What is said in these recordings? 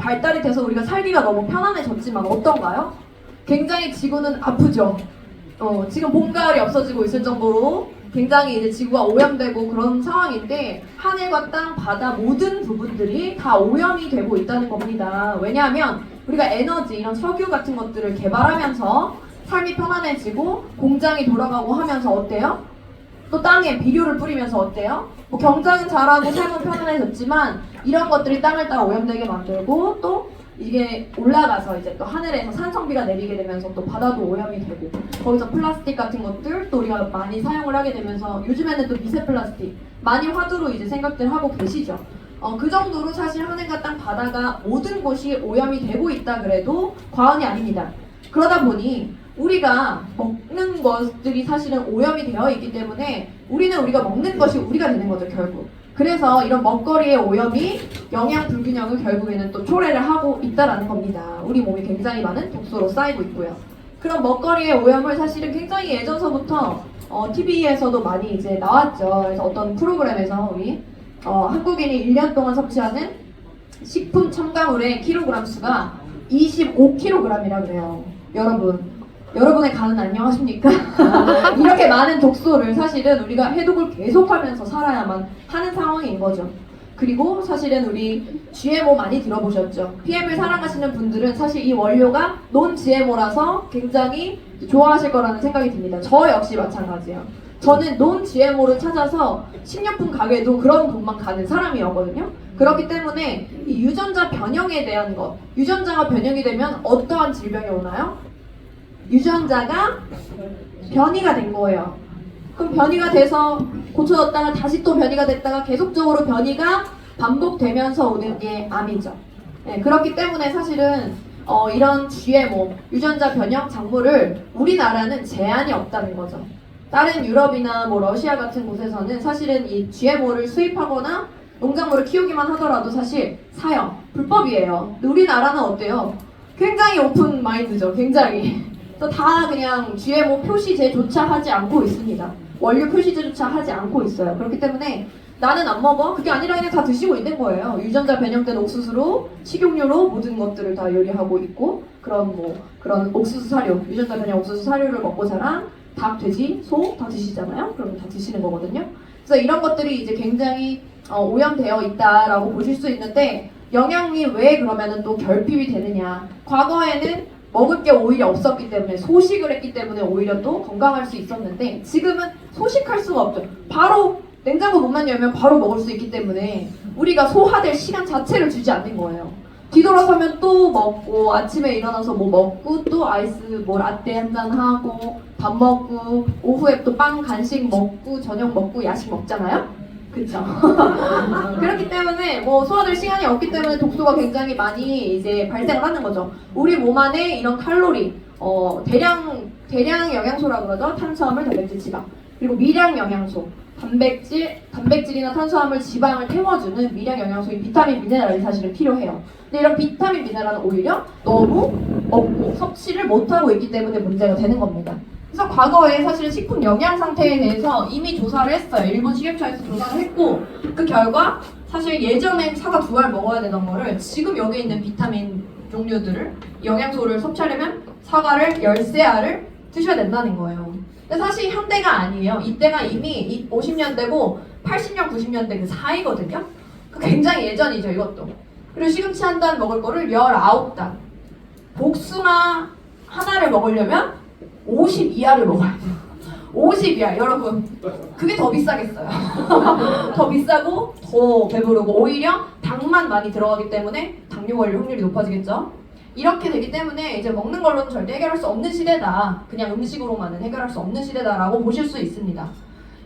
발달이 돼서 우리가 살기가 너무 편안해졌지만 어떤가요? 굉장히 지구는 아프죠. 지금 봄, 가을이 없어지고 있을 정도로 굉장히 이제 지구가 오염되고 그런 상황인데 하늘과 땅, 바다 모든 부분들이 다 오염이 되고 있다는 겁니다. 왜냐하면 우리가 에너지, 이런 석유 같은 것들을 개발하면서 삶이 편안해지고 공장이 돌아가고 하면서 어때요? 또 땅에 비료를 뿌리면서 어때요? 뭐 경작은 잘하고 삶은 편안해졌지만 이런 것들이 땅을 따라 오염되게 만들고 또 이게 올라가서 이제 또 하늘에서 산성비가 내리게 되면서 또 바다도 오염이 되고 거기서 플라스틱 같은 것들 또 우리가 많이 사용을 하게 되면서 요즘에는 또 미세 플라스틱 많이 화두로 이제 생각들 하고 계시죠. 그 정도로 사실 하늘과 땅, 바다가 모든 곳이 오염이 되고 있다 그래도 과언이 아닙니다. 그러다 보니 우리가 먹는 것들이 사실은 오염이 되어 있기 때문에 우리가 먹는 것이 우리가 되는 거죠, 결국. 그래서 이런 먹거리의 오염이 영양 불균형을 결국에는 또 초래를 하고 있다라는 겁니다. 우리 몸이 굉장히 많은 독소로 쌓이고 있고요. 그런 먹거리의 오염을 사실은 굉장히 예전서부터 TV에서도 많이 이제 나왔죠. 그래서 어떤 프로그램에서 우리 한국인이 1년 동안 섭취하는 식품 첨가물의 킬로그램 수가 25kg이라 그래요. 여러분의 간은 안녕하십니까? 이렇게 많은 독소를 사실은 우리가 해독을 계속하면서 살아야만 하는 상황인 거죠. 그리고 사실은 우리 GMO 많이 들어보셨죠? PM을 사랑하시는 분들은 사실 이 원료가 논 GMO라서 굉장히 좋아하실 거라는 생각이 듭니다. 저 역시 마찬가지예요. 저는 논 GMO를 찾아서 식료품 가게도 그런 곳만 가는 사람이었거든요. 그렇기 때문에 이 유전자 변형에 대한 것, 유전자가 변형이 되면 어떠한 질병이 오나요? 유전자가 변이가 된 거예요. 그럼 변이가 돼서 고쳐졌다가 다시 또 변이가 됐다가 계속적으로 변이가 반복되면서 오는 게 암이죠. 네, 그렇기 때문에 사실은 이런 GMO, 유전자 변형 작물을 우리나라는 제한이 없다는 거죠. 다른 유럽이나 뭐 러시아 같은 곳에서는 사실은 이 GMO를 수입하거나 농작물을 키우기만 하더라도 사실 사형, 불법이에요. 근데 우리나라는 어때요? 굉장히 오픈 마인드죠. 굉장히. 다 그냥 GMO 표시제조차 하지 않고 있습니다. 원료 표시제조차 하지 않고 있어요. 그렇기 때문에 나는 안 먹어? 그게 아니라 그냥 다 드시고 있는 거예요. 유전자 변형된 옥수수로 식용유로 모든 것들을 다 요리하고 있고 그런 옥수수 사료, 유전자 변형 옥수수 사료를 먹고 자란 닭, 돼지, 소 다 드시잖아요. 그러면 다 드시는 거거든요. 그래서 이런 것들이 이제 굉장히 오염되어 있다라고 보실 수 있는데 영양이 왜 그러면은 또 결핍이 되느냐? 과거에는 먹을 게 오히려 없었기 때문에 소식을 했기 때문에 오히려 또 건강할 수 있었는데 지금은 소식할 수가 없죠. 바로 냉장고 문만 열면 바로 먹을 수 있기 때문에 우리가 소화될 시간 자체를 주지 않는 거예요. 뒤돌아서면 또 먹고 아침에 일어나서 뭐 먹고 또 아이스 뭐 라떼 한잔 하고 밥 먹고 오후에 또 빵 간식 먹고 저녁 먹고 야식 먹잖아요. 그쵸? 그렇기 때문에 뭐 소화될 시간이 없기 때문에 독소가 굉장히 많이 이제 발생을 하는 거죠. 우리 몸 안에 이런 칼로리, 대량 영양소라고 그러죠. 탄수화물, 단백질, 지방. 그리고 미량 영양소, 단백질이나 탄수화물, 지방을 태워주는 미량 영양소인 비타민, 미네랄이 사실은 필요해요. 근데 이런 비타민, 미네랄은 오히려 너무 없고 섭취를 못하고 있기 때문에 문제가 되는 겁니다. 그래서 과거에 사실 식품 영양 상태에 대해서 이미 조사를 했어요. 일본 식약처에서 조사를 했고 그 결과 사실 예전엔 사과 2알 먹어야 되던 거를 지금 여기 있는 비타민 종류들을 영양소를 섭취하려면 사과를 13알을 드셔야 된다는 거예요. 근데 사실 현대가 아니에요. 이때가 이미 50년대고 80년, 90년대 그 사이거든요. 굉장히 예전이죠, 이것도. 그리고 시금치 한 단 먹을 거를 19단. 복숭아 하나를 먹으려면 52알을 먹어야 돼요. 52알 여러분 그게 더 비싸겠어요. 더 비싸고 더 배부르고 오히려 당만 많이 들어가기 때문에 당뇨 걸릴 확률이 높아지겠죠. 이렇게 되기 때문에 이제 먹는 걸로는 절대 해결할 수 없는 시대다. 그냥 음식으로만은 해결할 수 없는 시대다라고 보실 수 있습니다.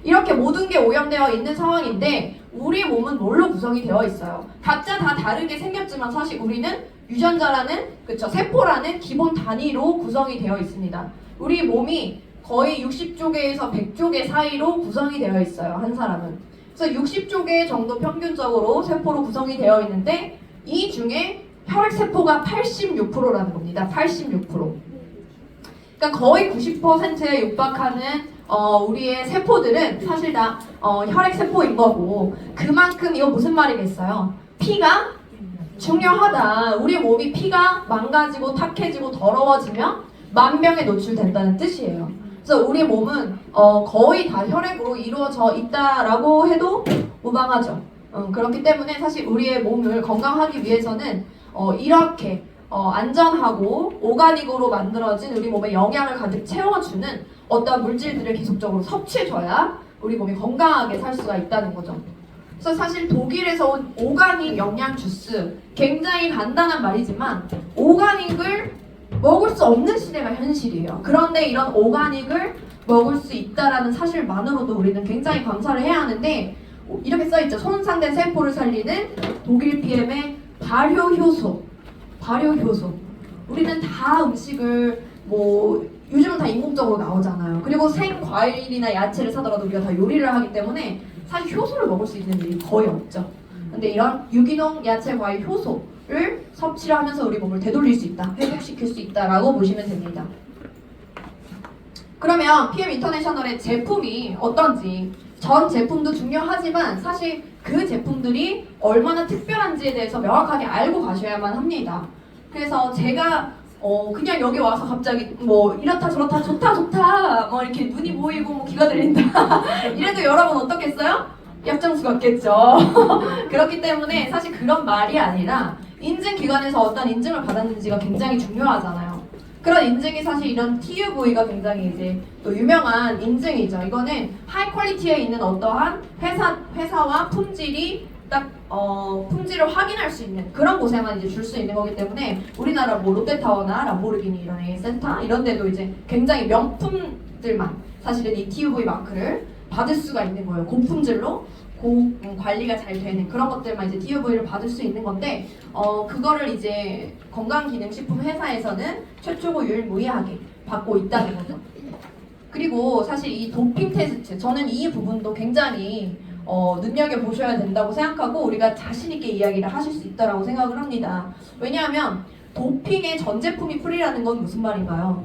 이렇게 모든 게 오염되어 있는 상황인데 우리 몸은 뭘로 구성이 되어 있어요? 각자 다 다르게 생겼지만 사실 우리는 유전자라는 세포라는 기본 단위로 구성이 되어 있습니다. 우리 몸이 거의 60조개에서 100조개 사이로 구성이 되어 있어요. 한 사람은. 그래서 60조개 정도 평균적으로 세포로 구성이 되어 있는데 이 중에 혈액세포가 86%라는 겁니다. 86%. 그러니까 거의 90%에 육박하는 우리의 세포들은 사실 다 혈액세포인 거고 그만큼 이거 무슨 말이겠어요? 피가 중요하다. 우리 몸이 피가 망가지고 탁해지고 더러워지면 만병에 노출된다는 뜻이에요. 그래서 우리 몸은 거의 다 혈액으로 이루어져 있다라고 해도 무방하죠. 그렇기 때문에 사실 우리의 몸을 건강하기 위해서는 이렇게 안전하고 오가닉으로 만들어진 우리 몸에 영양을 가득 채워주는 어떤 물질들을 계속적으로 섭취해줘야 우리 몸이 건강하게 살 수가 있다는 거죠. 그래서 사실 독일에서 온 오가닉 영양 주스, 굉장히 간단한 말이지만 오가닉을 먹을 수 없는 시대가 현실이에요. 그런데 이런 오가닉을 먹을 수 있다라는 사실만으로도 우리는 굉장히 감사를 해야 하는데, 이렇게 써있죠. 손상된 세포를 살리는 독일 PM의 발효효소. 우리는 다 음식을 요즘은 다 인공적으로 나오잖아요. 그리고 생과일이나 야채를 사더라도 우리가 다 요리를 하기 때문에 사실 효소를 먹을 수 있는 일이 거의 없죠. 근데 이런 유기농 야채 과일 효소를 섭취를 하면서 우리 몸을 되돌릴 수 있다, 회복시킬 수 있다라고 보시면 됩니다. 그러면 PM 인터내셔널의 제품이 어떤지, 전 제품도 중요하지만 사실 그 제품들이 얼마나 특별한지에 대해서 명확하게 알고 가셔야만 합니다. 그래서 제가 그냥 여기 와서 갑자기 이렇다 저렇다 좋다 이렇게 눈이 보이고 귀가 들린다 이래도 여러분 어떻겠어요? 약점수 같겠죠. 그렇기 때문에 사실 그런 말이 아니라 인증기관에서 어떤 인증을 받았는지가 굉장히 중요하잖아요. 그런 인증이 사실 이런 TUV가 굉장히 이제 또 유명한 인증이죠. 이거는 하이 퀄리티에 있는 어떠한 회사와 품질이 딱 품질을 확인할 수 있는 그런 곳에만 이제 줄 수 있는 거기 때문에 우리나라 롯데타워나 람보르기니 이런 A센터 이런 데도 이제 굉장히 명품들만 사실은 이 TUV 마크를 받을 수가 있는 거예요. 고품질로 관리가 잘 되는 그런 것들만 이제 TUV를 받을 수 있는 건데 그거를 이제 건강기능식품 회사에서는 최초고 유일무이하게 받고 있다는 거죠. 그리고 사실 이 도핑 테스트, 저는 이 부분도 굉장히 눈여겨보셔야 된다고 생각하고 우리가 자신있게 이야기를 하실 수 있다고 생각을 합니다. 왜냐하면 도핑의 전 제품이 프리라는 건 무슨 말인가요?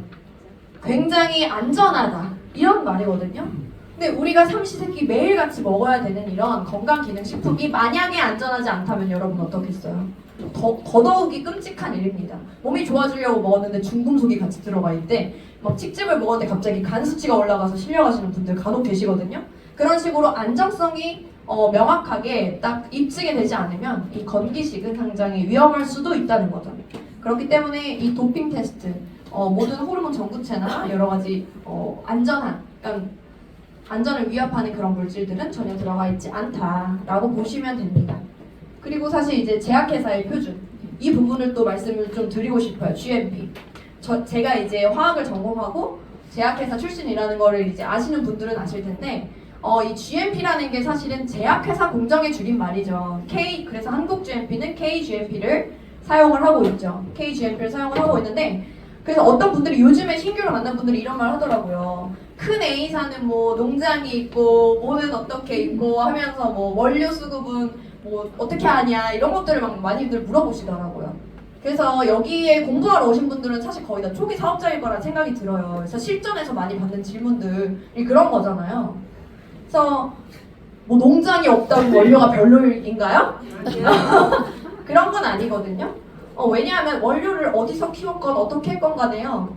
굉장히 안전하다 이런 말이거든요. 근데 우리가 삼시세끼 매일같이 먹어야 되는 이런 건강기능식품이 만약에 안전하지 않다면 여러분 어떻겠어요? 더더욱이 끔찍한 일입니다. 몸이 좋아지려고 먹었는데 중금속이 같이 들어가 있대. 막 칡즙을 먹었는데 갑자기 간 수치가 올라가서 실려가시는 분들 간혹 계시거든요. 그런 식으로 안정성이 명확하게 딱 입증이 되지 않으면 이 건기식은 굉장히 위험할 수도 있다는 거죠. 그렇기 때문에 이 도핑 테스트, 모든 호르몬 전구체나 여러 가지 안전한, 그러니까 안전을 위협하는 그런 물질들은 전혀 들어가 있지 않다라고 보시면 됩니다. 그리고 사실 이제 제약회사의 표준, 이 부분을 또 말씀을 좀 드리고 싶어요. GMP. 제가 이제 화학을 전공하고 제약회사 출신이라는 거를 이제 아시는 분들은 아실 텐데 이 GMP라는 게 사실은 제약회사 공정의 줄임말이죠. 그래서 한국 GMP는 KGMP를 사용을 하고 있죠. KGMP를 사용을 하고 있는데 그래서 어떤 분들이 요즘에 신규로 만난 분들이 이런 말 하더라고요. 큰 A사는 농장이 있고 뭐는 어떻게 있고 하면서 원료 수급은 어떻게 하냐 이런 것들을 막 많이들 물어보시더라고요. 그래서 여기에 공부하러 오신 분들은 사실 거의 다 초기 사업자일 거라 생각이 들어요. 그래서 실전에서 많이 받는 질문들이 그런 거잖아요. 그래서 농장이 없다고 원료가 별로인가요? 그런 건 아니거든요. 왜냐하면 원료를 어디서 키웠건 어떻게 했건 간에요.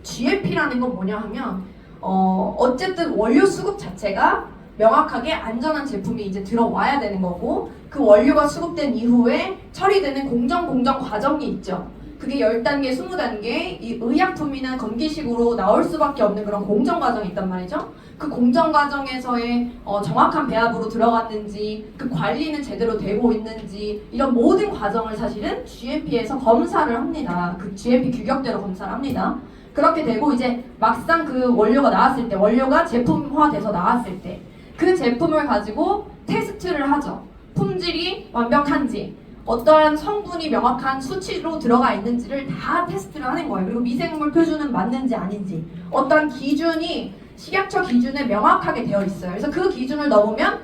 GMP라는 건 뭐냐 하면 어쨌든 원료 수급 자체가 명확하게 안전한 제품이 이제 들어와야 되는 거고 그 원료가 수급된 이후에 처리되는 공정 과정이 있죠. 그게 10단계, 20단계 이 의약품이나 건기식으로 나올 수밖에 없는 그런 공정 과정이 있단 말이죠. 그 공정 과정에서의 정확한 배합으로 들어갔는지 그 관리는 제대로 되고 있는지 이런 모든 과정을 사실은 GMP에서 검사를 합니다. 그 GMP 규격대로 검사를 합니다. 그렇게 되고 이제 막상 그 원료가 나왔을 때 원료가 제품화돼서 나왔을 때 그 제품을 가지고 테스트를 하죠. 품질이 완벽한지 어떠한 성분이 명확한 수치로 들어가 있는지를 다 테스트를 하는 거예요. 그리고 미생물 표준은 맞는지 아닌지 어떤 기준이 식약처 기준에 명확하게 되어 있어요. 그래서 그 기준을 넘으면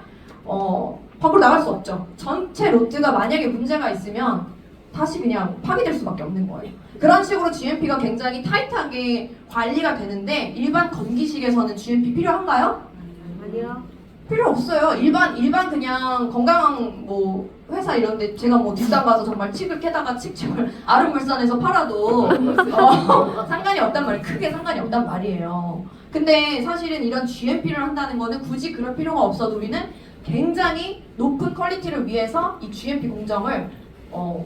밖으로 나갈 수 없죠. 전체 로트가 만약에 문제가 있으면 다시 그냥 파기될 수밖에 없는 거예요. 그런 식으로 GMP가 굉장히 타이트하게 관리가 되는데 일반 건기식에서는 GMP 필요한가요? 아니요. 필요 없어요. 일반 그냥 건강 회사 이런데 제가 뭐 뒷담 가서 정말 칡을 캐다가 칡을 아름물산에서 팔아도 상관이 없단 말이에요. 크게 상관이 없단 말이에요. 근데 사실은 이런 GMP를 한다는 거는 굳이 그럴 필요가 없어도 우리는 굉장히 높은 퀄리티를 위해서 이 GMP 공정을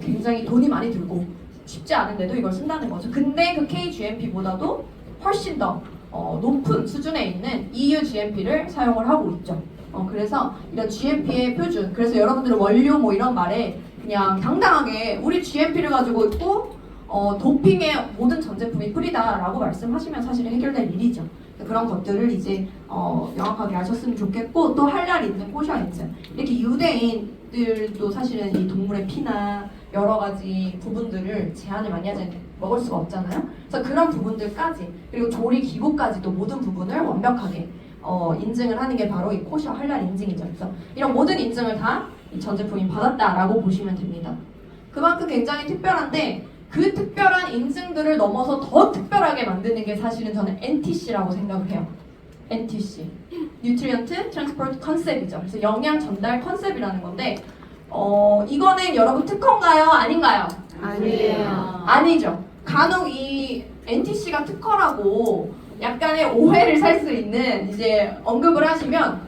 굉장히 돈이 많이 들고 쉽지 않은데도 이걸 쓴다는 거죠. 근데 그 KGMP보다도 훨씬 더 높은 수준에 있는 EU GMP를 사용을 하고 있죠. 그래서 이런 GMP의 표준, 그래서 여러분들은 원료 뭐 이런 말에 그냥 당당하게 우리 GMP를 가지고 있고 도핑의 모든 전 제품이 프리다라고 말씀하시면 사실 해결될 일이죠. 그런 것들을 이제 명확하게 아셨으면 좋겠고, 또 할 날 있는 코샤 인증, 이렇게 유대인들도 사실은 이 동물의 피나 여러 가지 부분들을 제한을 많이 하지 먹을 수가 없잖아요. 그래서 그런 부분들까지, 그리고 조리 기구까지도 모든 부분을 완벽하게 인증을 하는 게 바로 이 코샤 할랄 인증이죠. 그래서 이런 모든 인증을 다 이 전 제품이 받았다라고 보시면 됩니다. 그만큼 굉장히 특별한데, 그 특별한 인증들을 넘어서 더 특별하게 만드는 게 사실은 저는 NTC라고 생각을 해요. NTC, Nutrient Transport Concept이죠. 그래서 영양 전달 컨셉이라는 건데, 이거는 여러분 특허인가요? 아닌가요? 아니에요. 아니죠. 간혹 이 NTC가 특허라고 약간의 오해를 살 수 있는 이제 언급을 하시면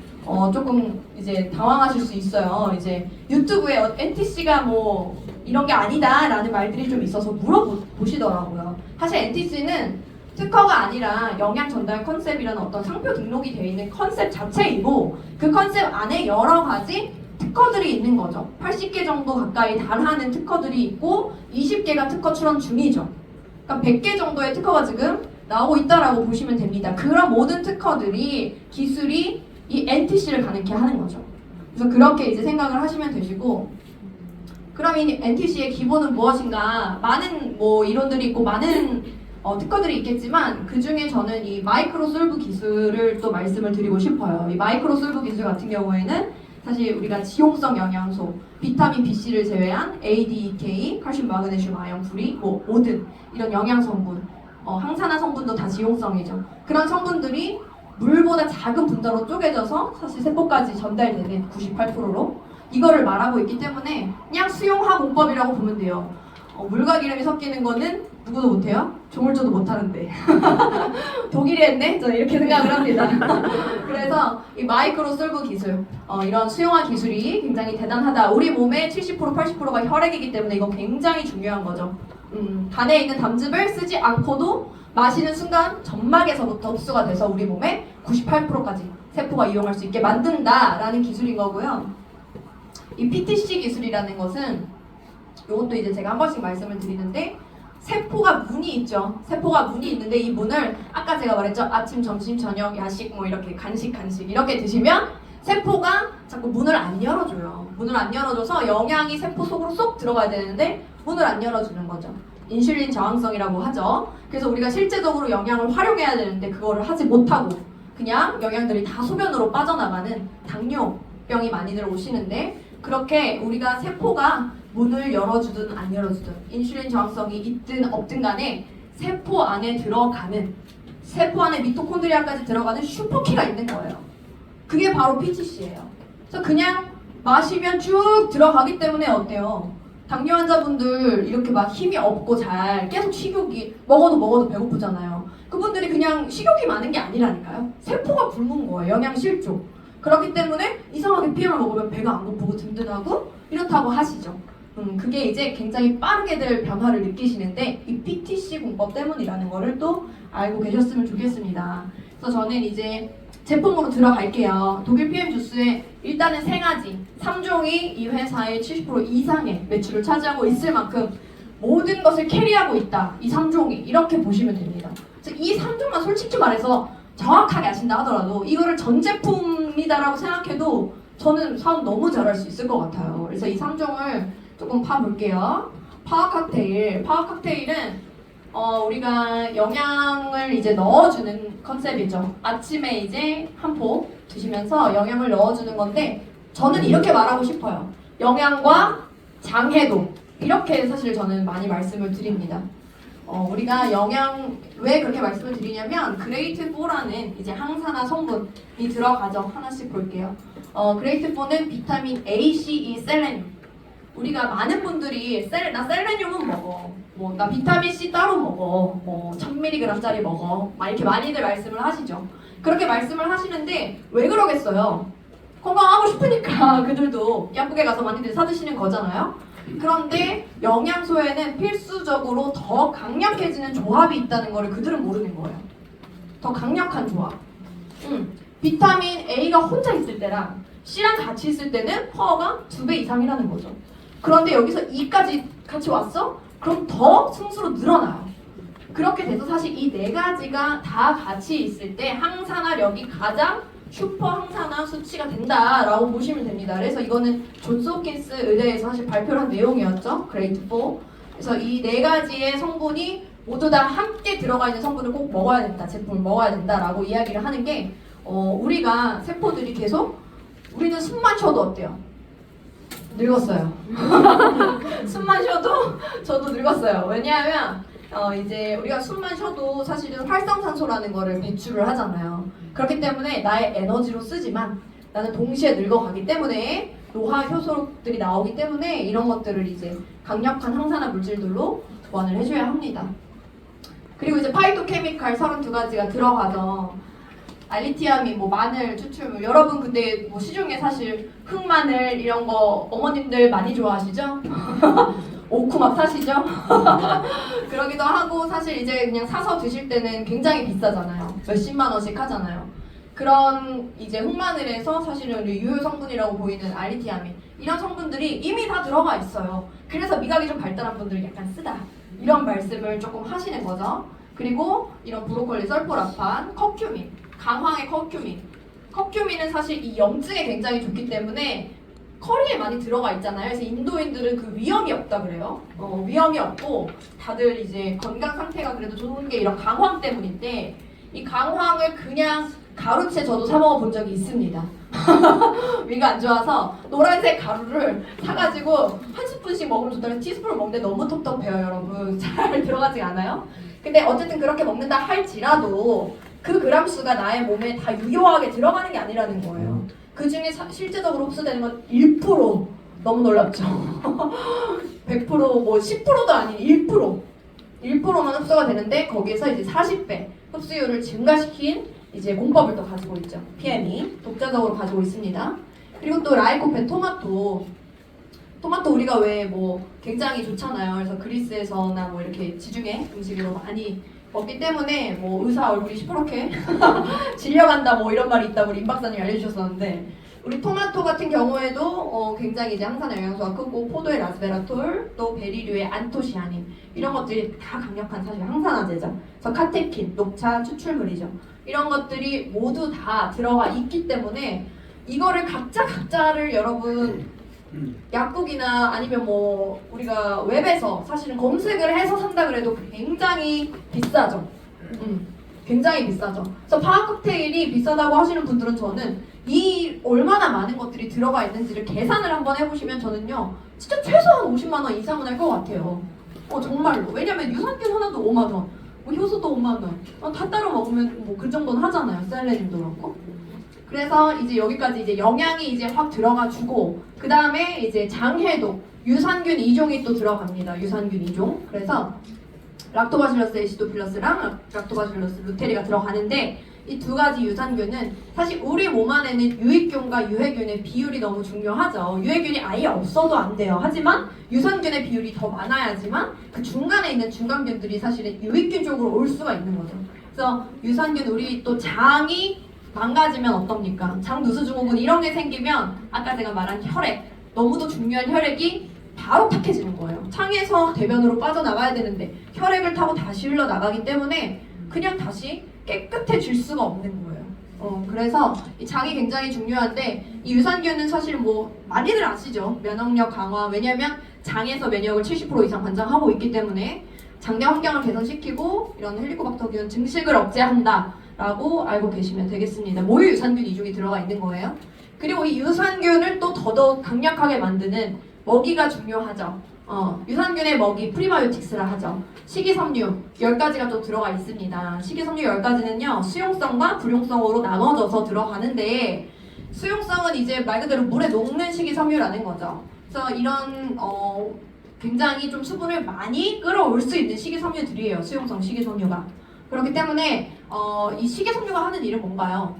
조금 이제 당황하실 수 있어요. 이제 유튜브에 NTC가 뭐 이런 게 아니다라는 말들이 좀 있어서 물어보시더라고요. 사실 NTC는 특허가 아니라 영양 전달 컨셉이라는 어떤 상표 등록이 되어 있는 컨셉 자체이고, 그 컨셉 안에 여러 가지 특허들이 있는 거죠. 80개 정도 가까이 달하는 특허들이 있고 20개가 특허 출원 중이죠. 그러니까 100개 정도의 특허가 지금 나오고 있다라고 보시면 됩니다. 그런 모든 특허들이, 기술이 이 NTC를 가능케 하는 거죠. 그래서 그렇게 이제 생각을 하시면 되시고, 그럼 이 NTC의 기본은 무엇인가? 많은 뭐 이론들이 있고 많은 특허들이 있겠지만, 그 중에 저는 이 마이크로 솔브 기술을 또 말씀을 드리고 싶어요. 이 마이크로 솔브 기술 같은 경우에는 사실 우리가 지용성 영양소, 비타민 BC를 제외한 A, D, E, K, 칼슘, 마그네슘, 아연, 불이, 뭐 모든 이런 영양 성분, 항산화 성분도 다 지용성이죠. 그런 성분들이 물보다 작은 분자로 쪼개져서 사실 세포까지 전달되는 98%로 이거를 말하고 있기 때문에 그냥 수용화 공법이라고 보면 돼요. 물과 기름이 섞이는 거는 누구도 못해요? 조물주도 못하는데 독일이 했네? 저는 이렇게 생각을 합니다. 그래서 이 마이크로 솔브 기술, 이런 수용화 기술이 굉장히 대단하다. 우리 몸의 70% 80%가 혈액이기 때문에 이거 굉장히 중요한 거죠. 간에 있는 담즙을 쓰지 않고도 마시는 순간 점막에서부터 흡수가 돼서 우리 몸의 98%까지 세포가 이용할 수 있게 만든다라는 기술인 거고요. 이 PTC 기술이라는 것은, 이것도 이제 제가 한 번씩 말씀을 드리는데, 세포가 문이 있죠. 세포가 문이 있는데 이 문을 아까 제가 말했죠. 아침, 점심, 저녁, 야식 뭐 이렇게 간식 이렇게 드시면 세포가 자꾸 문을 안 열어줘요. 문을 안 열어줘서 영양이 세포 속으로 쏙 들어가야 되는데 문을 안 열어주는 거죠. 인슐린 저항성이라고 하죠. 그래서 우리가 실제적으로 영양을 활용해야 되는데 그거를 하지 못하고 그냥 영양들이 다 소변으로 빠져나가는 당뇨병이 많이들 오시는데, 그렇게 우리가 세포가 문을 열어주든 안 열어주든, 인슐린 저항성이 있든 없든 간에 세포 안에 들어가는, 세포 안에 미토콘드리아까지 들어가는 슈퍼키가 있는 거예요. 그게 바로 PTC예요. 그래서 그냥 마시면 쭉 들어가기 때문에 어때요? 당뇨 환자분들 이렇게 막 힘이 없고 잘 계속 식욕이 먹어도 배고프잖아요. 그분들이 그냥 식욕이 많은 게 아니라니까요. 세포가 굶은 거예요. 영양 실조. 그렇기 때문에 이상하게 PM을 먹으면 배가 안 고프고 든든하고 이렇다고 하시죠. 그게 이제 굉장히 빠르게들 변화를 느끼시는데 이 PTC 공법 때문이라는 거를 또 알고 계셨으면 좋겠습니다. 그래서 저는 이제 제품으로 들어갈게요. 독일 PM 주스에 일단은 세 가지, 3종이 이 회사의 70% 이상의 매출을 차지하고 있을 만큼 모든 것을 캐리하고 있다. 이 3종이 이렇게 보시면 됩니다. 이 3종만 솔직히 말해서 정확하게 아신다 하더라도 이거를 전 제품이다라고 생각해도 저는 사업 너무 잘할 수 있을 것 같아요. 그래서 이 3종을 조금 파볼게요. 파워 칵테일. 파워 칵테일은 우리가 영양을 이제 넣어주는 컨셉이죠. 아침에 이제 한 포 드시면서 영양을 넣어주는 건데, 저는 이렇게 말하고 싶어요. 영양과 장해도. 이렇게 사실 저는 많이 말씀을 드립니다. 우리가 영양, 왜 그렇게 말씀을 드리냐면, 그레이트 4라는 이제 항산화 성분이 들어가죠. 하나씩 볼게요. 그레이트 4는 비타민 A, C, E, 셀레늄. 우리가 많은 분들이 나 셀레늄은 먹어, 뭐 나 비타민 C 따로 먹어, 뭐 1000mg짜리 먹어, 막 이렇게 많이들 말씀을 하시죠. 그렇게 말씀을 하시는데 왜 그러겠어요? 건강하고 싶으니까 그들도 약국에 가서 많이들 사드시는 거잖아요. 그런데 영양소에는 필수적으로 더 강력해지는 조합이 있다는 거를 그들은 모르는 거예요. 더 강력한 조합. 비타민 A가 혼자 있을 때랑 C랑 같이 있을 때는 파워가 2배 이상이라는 거죠. 그런데 여기서 E까지 같이 왔어? 그럼 더 승수로 늘어나요. 그렇게 돼서 사실 이 네 가지가 다 같이 있을 때 항산화력이 가장 슈퍼 항산화 수치가 된다라고 보시면 됩니다. 그래서 이거는 존스 홉킨스 의대에서 사실 발표를 한 내용이었죠. 그레이드 4. 그래서 이 네 가지의 성분이 모두 다 함께 들어가 있는 성분을 꼭 먹어야 된다. 제품을 먹어야 된다라고 이야기를 하는 게 우리가 세포들이 계속 우리는 숨만 쉬어도 어때요? 늙었어요. 숨만 쉬어도 저도 늙었어요. 왜냐하면 이제 우리가 숨만 쉬어도 사실은 활성산소라는 거를 배출을 하잖아요. 그렇기 때문에 나의 에너지로 쓰지만 나는 동시에 늙어가기 때문에 노화 효소들이 나오기 때문에 이런 것들을 이제 강력한 항산화 물질들로 보완을 해줘야 합니다. 그리고 이제 파이토케미칼 32가지가 들어가죠. 알리티아민, 뭐 마늘, 추출물. 여러분 근데 뭐 시중에 사실 흑마늘 이런 거 어머님들 많이 좋아하시죠? 오쿠 막 사시죠? 그러기도 하고 사실 이제 그냥 사서 드실 때는 굉장히 비싸잖아요. 몇십만 원씩 하잖아요. 그런 이제 흑마늘에서 사실은 유효 성분이라고 보이는 알리티아민 이런 성분들이 이미 다 들어가 있어요. 그래서 미각이 좀 발달한 분들이 약간 쓰다 이런 말씀을 조금 하시는 거죠. 그리고 이런 브로콜리, 설포라판, 커큐민, 강황의 커큐민. 커큐민은 사실 이 염증에 굉장히 좋기 때문에 커리에 많이 들어가 있잖아요. 그래서 인도인들은 그 위험이 없다 그래요. 위험이 없고 다들 이제 건강 상태가 그래도 좋은 게 이런 강황 때문인데 이 강황을 그냥 가루채 저도 사 먹어본 적이 있습니다. 위가 안 좋아서 노란색 가루를 사가지고 한 스푼씩 먹으면 좋다고 티스푼을 먹는데 너무 텁텁해요 여러분. 잘 들어가지 않아요? 근데 어쨌든 그렇게 먹는다 할지라도 그 그람 수가 나의 몸에 다 유효하게 들어가는 게 아니라는 거예요. 그 중에 실제적으로 흡수되는 건 1%. 너무 놀랍죠? 100%뭐 10%도 아닌 1%. 1%만 흡수가 되는데 거기에서 이제 40배 흡수율을 증가시킨 이제 공법을 또 가지고 있죠. PM이 독자적으로 가지고 있습니다. 그리고 또 라이코펜 토마토 우리가 왜 뭐 굉장히 좋잖아요. 그래서 그리스에서나 뭐 이렇게 지중해 음식으로 많이 먹기 때문에 뭐 의사 얼굴이 시퍼렇게 질려간다 뭐 이런 말이 있다고 우리 임 박사님이 알려주셨었는데 우리 토마토 같은 경우에도 굉장히 이제 항산화 영양소가 크고 포도의 라스베라톨 또 베리류의 안토시아닌 이런 것들이 다 강력한 사실 항산화제죠. 그래서 카테킨, 녹차 추출물이죠. 이런 것들이 모두 다 들어가 있기 때문에 이거를 각자를 여러분 약국이나 아니면 뭐 우리가 웹에서 사실은 검색을 해서 산다 그래도 굉장히 비싸죠. 굉장히 비싸죠. 그래서 파악 칵테일이 비싸다고 하시는 분들은 저는 이 얼마나 많은 것들이 들어가 있는지를 계산을 한번 해보시면 저는요 진짜 최소한 50만 원 이상은 할 것 같아요. 정말로. 왜냐면 유산균 하나도 5만 원, 뭐 효소도 5만 원, 다 따로 먹으면 뭐 그 정도는 하잖아요. 셀레늄도 그렇고. 그래서 이제 여기까지 이제 영양이 이제 확 들어가주고 그 다음에 이제 장해독 유산균 2종이 또 들어갑니다. 유산균 2종. 그래서 락토바실러스 애시도필러스랑 락토바실러스 루테리가 들어가는데 이 두 가지 유산균은 사실 우리 몸 안에는 유익균과 유해균의 비율이 너무 중요하죠. 유해균이 아예 없어도 안 돼요. 하지만 유산균의 비율이 더 많아야지만 그 중간에 있는 중간균들이 사실은 유익균 쪽으로 올 수가 있는 거죠. 그래서 유산균 우리 또 장이 망가지면 어떻습니까? 장 누수 증후군 이런 게 생기면 아까 제가 말한 혈액 너무도 중요한 혈액이 바로 탁해지는 거예요. 창에서 대변으로 빠져나가야 되는데 혈액을 타고 다시 흘러나가기 때문에 그냥 다시 깨끗해질 수가 없는 거예요. 그래서 이 장이 굉장히 중요한데 이 유산균은 사실 뭐 많이들 아시죠? 면역력 강화. 왜냐면 장에서 면역을 70% 이상 관장하고 있기 때문에 장내 환경을 개선시키고 이런 헬리코박터균 증식을 억제한다 라고 알고 계시면 되겠습니다. 모유 유산균 2종이 들어가 있는 거예요. 그리고 이 유산균을 또 더더욱 강력하게 만드는 먹이가 중요하죠. 유산균의 먹이 프리바이오틱스라 하죠. 식이섬유 10가지가 또 들어가 있습니다. 식이섬유 10가지는요 수용성과 불용성으로 나눠져서 들어가는데 수용성은 이제 말 그대로 물에 녹는 식이섬유라는 거죠. 그래서 이런 굉장히 좀 수분을 많이 끌어올 수 있는 식이섬유들이에요. 수용성 식이섬유가. 그렇기 때문에 이 식이섬유가 하는 일은 뭔가요?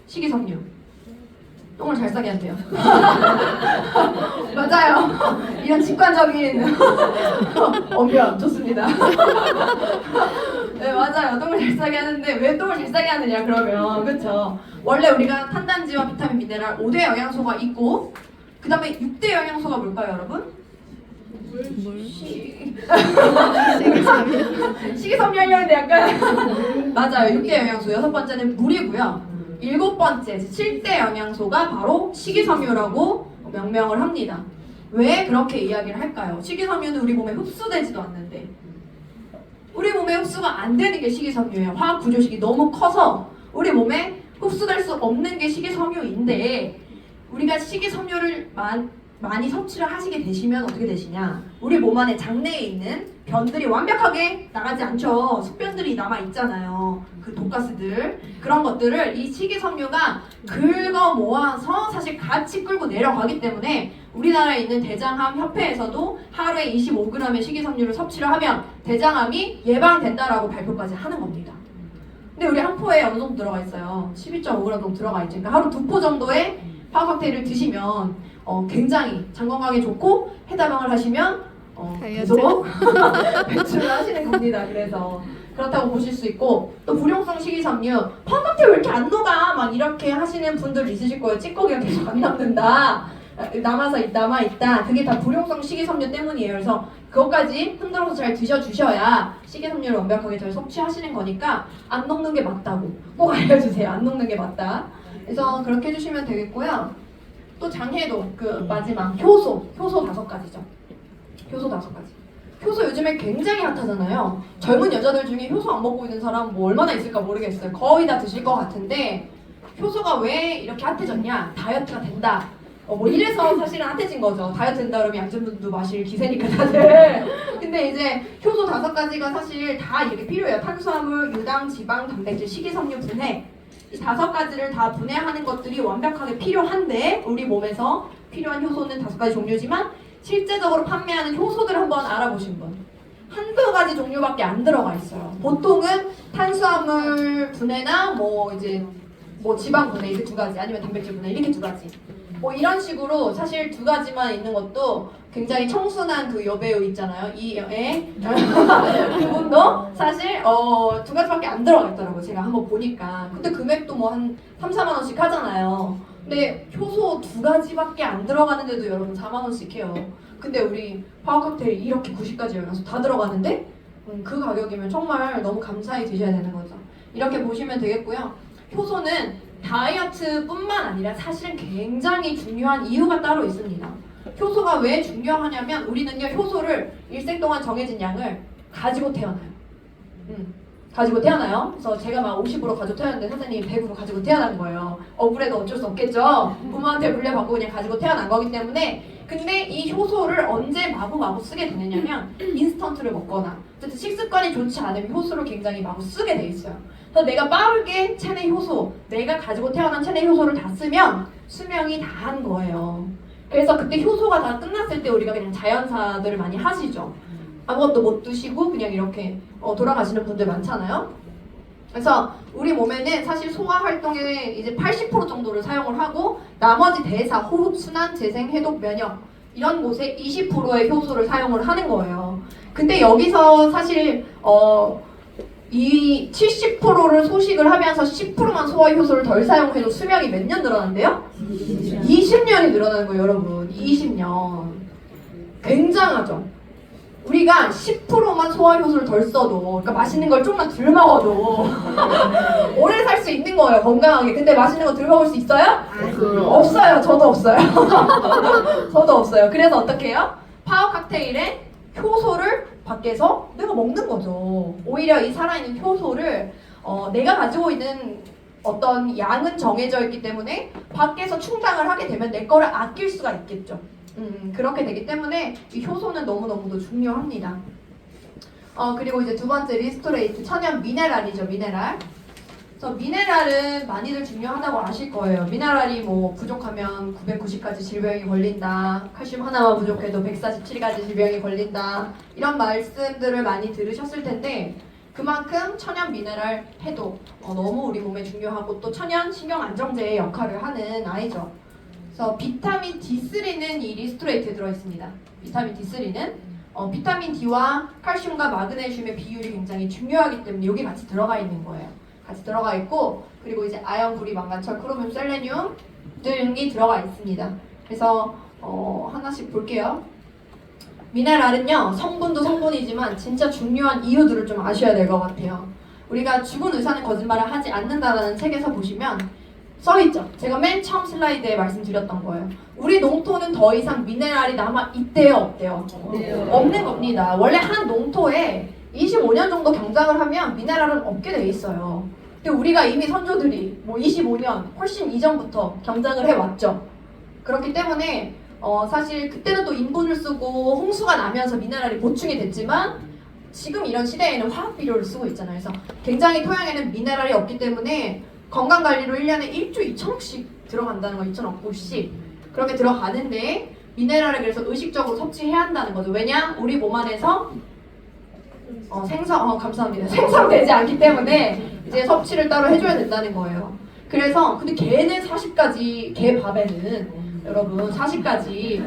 식이섬유. 똥을 잘 싸게 한대요. 맞아요. 이런 직관적인 언변 좋습니다. 네, 맞아요. 똥을 잘 싸게 하는데 왜 똥을 잘 싸게 하느냐 그러면 그렇죠. 원래 우리가 탄단지와 비타민, 미네랄 5대 영양소가 있고 그 다음에 6대 영양소가 뭘까요, 여러분? 식이섬유 하려는데 약간 맞아요. 6대 영양소. 6번째는 물이고요. 7번째, 7대 영양소가 바로 식이섬유라고 명명을 합니다. 왜 그렇게 이야기를 할까요? 식이섬유는 우리 몸에 흡수되지도 않는데 우리 몸에 흡수가 안 되는 게 식이섬유예요. 화학 구조식이 너무 커서 우리 몸에 흡수될 수 없는 게 식이섬유인데 우리가 식이섬유를 많이 섭취를 하시게 되시면 어떻게 되시냐? 우리 몸 안에 장내에 있는 변들이 완벽하게 나가지 않죠. 숙변들이 남아 있잖아요. 그 독가스들 그런 것들을 이 식이섬유가 긁어 모아서 사실 같이 끌고 내려가기 때문에 우리나라에 있는 대장암 협회에서도 하루에 25g의 식이섬유를 섭취를 하면 대장암이 예방된다라고 발표까지 하는 겁니다. 근데 우리 한 포에 어느 정도 들어가 있어요? 12.5g 정도 들어가 있죠. 그러니까 하루 2포 정도의 파워 칵테일을 드시면 굉장히 장 건강에 좋고 해다방을 하시면 계속 배출을 하시는 겁니다. 그래서 그렇다고 보실 수 있고 또 불용성 식이섬유 파워 칵테일 왜 이렇게 안 녹아? 막 이렇게 하시는 분들 있으실 거예요. 찌꺼기가 계속 안 남는다. 남아있다. 그게 다 불용성 식이섬유 때문이에요. 그래서 그것까지 흔들어서 잘 드셔주셔야 식이섬유를 완벽하게 잘 섭취하시는 거니까 안 녹는 게 맞다고 꼭 알려주세요. 안 녹는 게 맞다. 그래서 그렇게 해주시면 되겠고요. 또 장해도 그 마지막 효소 5가지죠. 효소 5가지. 효소 요즘에 굉장히 핫하잖아요. 젊은 여자들 중에 효소 안 먹고 있는 사람 뭐 얼마나 있을까 모르겠어요. 거의 다 드실 것 같은데 효소가 왜 이렇게 핫해졌냐? 다이어트가 된다. 뭐 이래서 사실은 핫해진 거죠. 다이어트 된다 그러면 양전분도 마실 기세니까 다들. 근데 이제 효소 5가지가 사실 다 이렇게 필요해요. 탄수화물, 유당, 지방, 단백질, 식이섬유, 분해. 이 5가지를 다 분해하는 것들이 완벽하게 필요한데 우리 몸에서 필요한 효소는 5가지 종류지만 실제적으로 판매하는 효소들을 한번 알아보신 분 한두 가지 종류밖에 안 들어가 있어요. 보통은 탄수화물 분해나 뭐 지방 분해 이렇게 2가지 아니면 단백질 분해 이렇게 2가지 뭐 이런 식으로 사실 2가지만 있는 것도 굉장히 청순한 그 여배우 있잖아요. 그분도 사실 2가지밖에 안 들어가 있더라고요. 제가 한번 보니까. 근데 금액도 뭐 한 3, 4만 원씩 하잖아요. 근데 효소 2가지밖에 안 들어가는데도 여러분 4만 원씩 해요. 근데 우리 파워 칵테일 이렇게 90가지 영양소 다 들어가는데 그 가격이면 정말 너무 감사히 드셔야 되는 거죠. 이렇게 보시면 되겠고요. 효소는 다이어트뿐만 아니라 사실은 굉장히 중요한 이유가 따로 있습니다. 효소가 왜 중요하냐면 우리는요 효소를 일생 동안 정해진 양을 가지고 태어나요. 가지고 태어나요. 그래서 제가 막 50으로 가지고 태어났는데 선생님이 100으로 가지고 태어난 거예요. 억울해도 어쩔 수 없겠죠. 부모한테 물려받고 그냥 가지고 태어난 거기 때문에. 근데 이 효소를 언제 마구마구 쓰게 되느냐면 인스턴트를 먹거나 어쨌든 식습관이 좋지 않으면 효소를 굉장히 마구 쓰게 돼 있어요. 그래서 내가 빠르게 체내 효소, 내가 가지고 태어난 체내 효소를 다 쓰면 수명이 다 한 거예요. 그래서 그때 효소가 다 끝났을 때 우리가 그냥 자연사들을 많이 하시죠. 아무것도 못 드시고 그냥 이렇게 돌아가시는 분들 많잖아요. 그래서 우리 몸에는 사실 소화 활동의 이제 80% 정도를 사용을 하고 나머지 대사, 호흡, 순환, 재생, 해독, 면역 이런 곳에 20%의 효소를 사용을 하는 거예요. 근데 여기서 사실 이 70%를 소식을 하면서 10%만 소화 효소를 덜 사용해도 수명이 몇 년 늘어난대요? 20년이 늘어나는 거예요, 여러분. 20년. 굉장하죠? 우리가 10%만 소화 효소를 덜 써도, 그러니까 맛있는 걸 좀만 덜 먹어도 오래 살 수 있는 거예요, 건강하게. 근데 맛있는 거 덜 먹을 수 있어요? 없어요. 저도 없어요. 저도 없어요. 그래서 어떻게 해요? 파워 칵테일에 효소를 밖에서 내가 먹는 거죠. 오히려 이 살아있는 효소를 내가 가지고 있는 어떤 양은 정해져 있기 때문에 밖에서 충당을 하게 되면 내 거를 아낄 수가 있겠죠. 그렇게 되기 때문에 이 효소는 너무너무도 중요합니다. 그리고 이제 2번째 리스토레이트 천연 미네랄이죠. 미네랄. 그래서 미네랄은 많이들 중요하다고 아실 거예요. 미네랄이 뭐 부족하면 990가지 질병이 걸린다. 칼슘 하나만 부족해도 147가지 질병이 걸린다. 이런 말씀들을 많이 들으셨을 텐데 그만큼 천연 미네랄 해독 너무 우리 몸에 중요하고 또 천연 신경 안정제의 역할을 하는 아이죠. 그래서 비타민 D3는 이 리스토레이트에 들어있습니다. 비타민 D3는 비타민 D와 칼슘과 마그네슘의 비율이 굉장히 중요하기 때문에 여기 같이 들어가 있는 거예요. 같이 들어가 있고 그리고 이제 아연, 구리, 망간철, 크로뮴, 셀레늄 등이 들어가 있습니다. 그래서 하나씩 볼게요. 미네랄은요 성분도 성분이지만 진짜 중요한 이유들을 좀 아셔야 될 것 같아요. 우리가 죽은 의사는 거짓말을 하지 않는다라는 책에서 보시면 써있죠. 제가 맨 처음 슬라이드에 말씀드렸던 거예요. 우리 농토는 더 이상 미네랄이 남아 있대요, 없대요? 없는 겁니다. 원래 한 농토에 25년 정도 경작을 하면 미네랄은 없게 돼 있어요. 근데 우리가 이미 선조들이 뭐 25년 훨씬 이전부터 경작을 해왔죠. 그렇기 때문에 사실 그때는 또 인분을 쓰고 홍수가 나면서 미네랄이 보충이 됐지만 지금 이런 시대에는 화학 비료를 쓰고 있잖아요. 그래서 굉장히 토양에는 미네랄이 없기 때문에 건강관리로 1년에 1조 2천억씩 들어간다는 거, 2천억 불씩 그렇게 들어가는데 미네랄을 그래서 의식적으로 섭취해야 한다는 거죠. 왜냐? 우리 몸 안에서 감사합니다. 생성되지 않기 때문에 이제 섭취를 따로 해줘야 된다는 거예요. 그래서 근데 개는 40가지 개 밥에는 여러분 40가지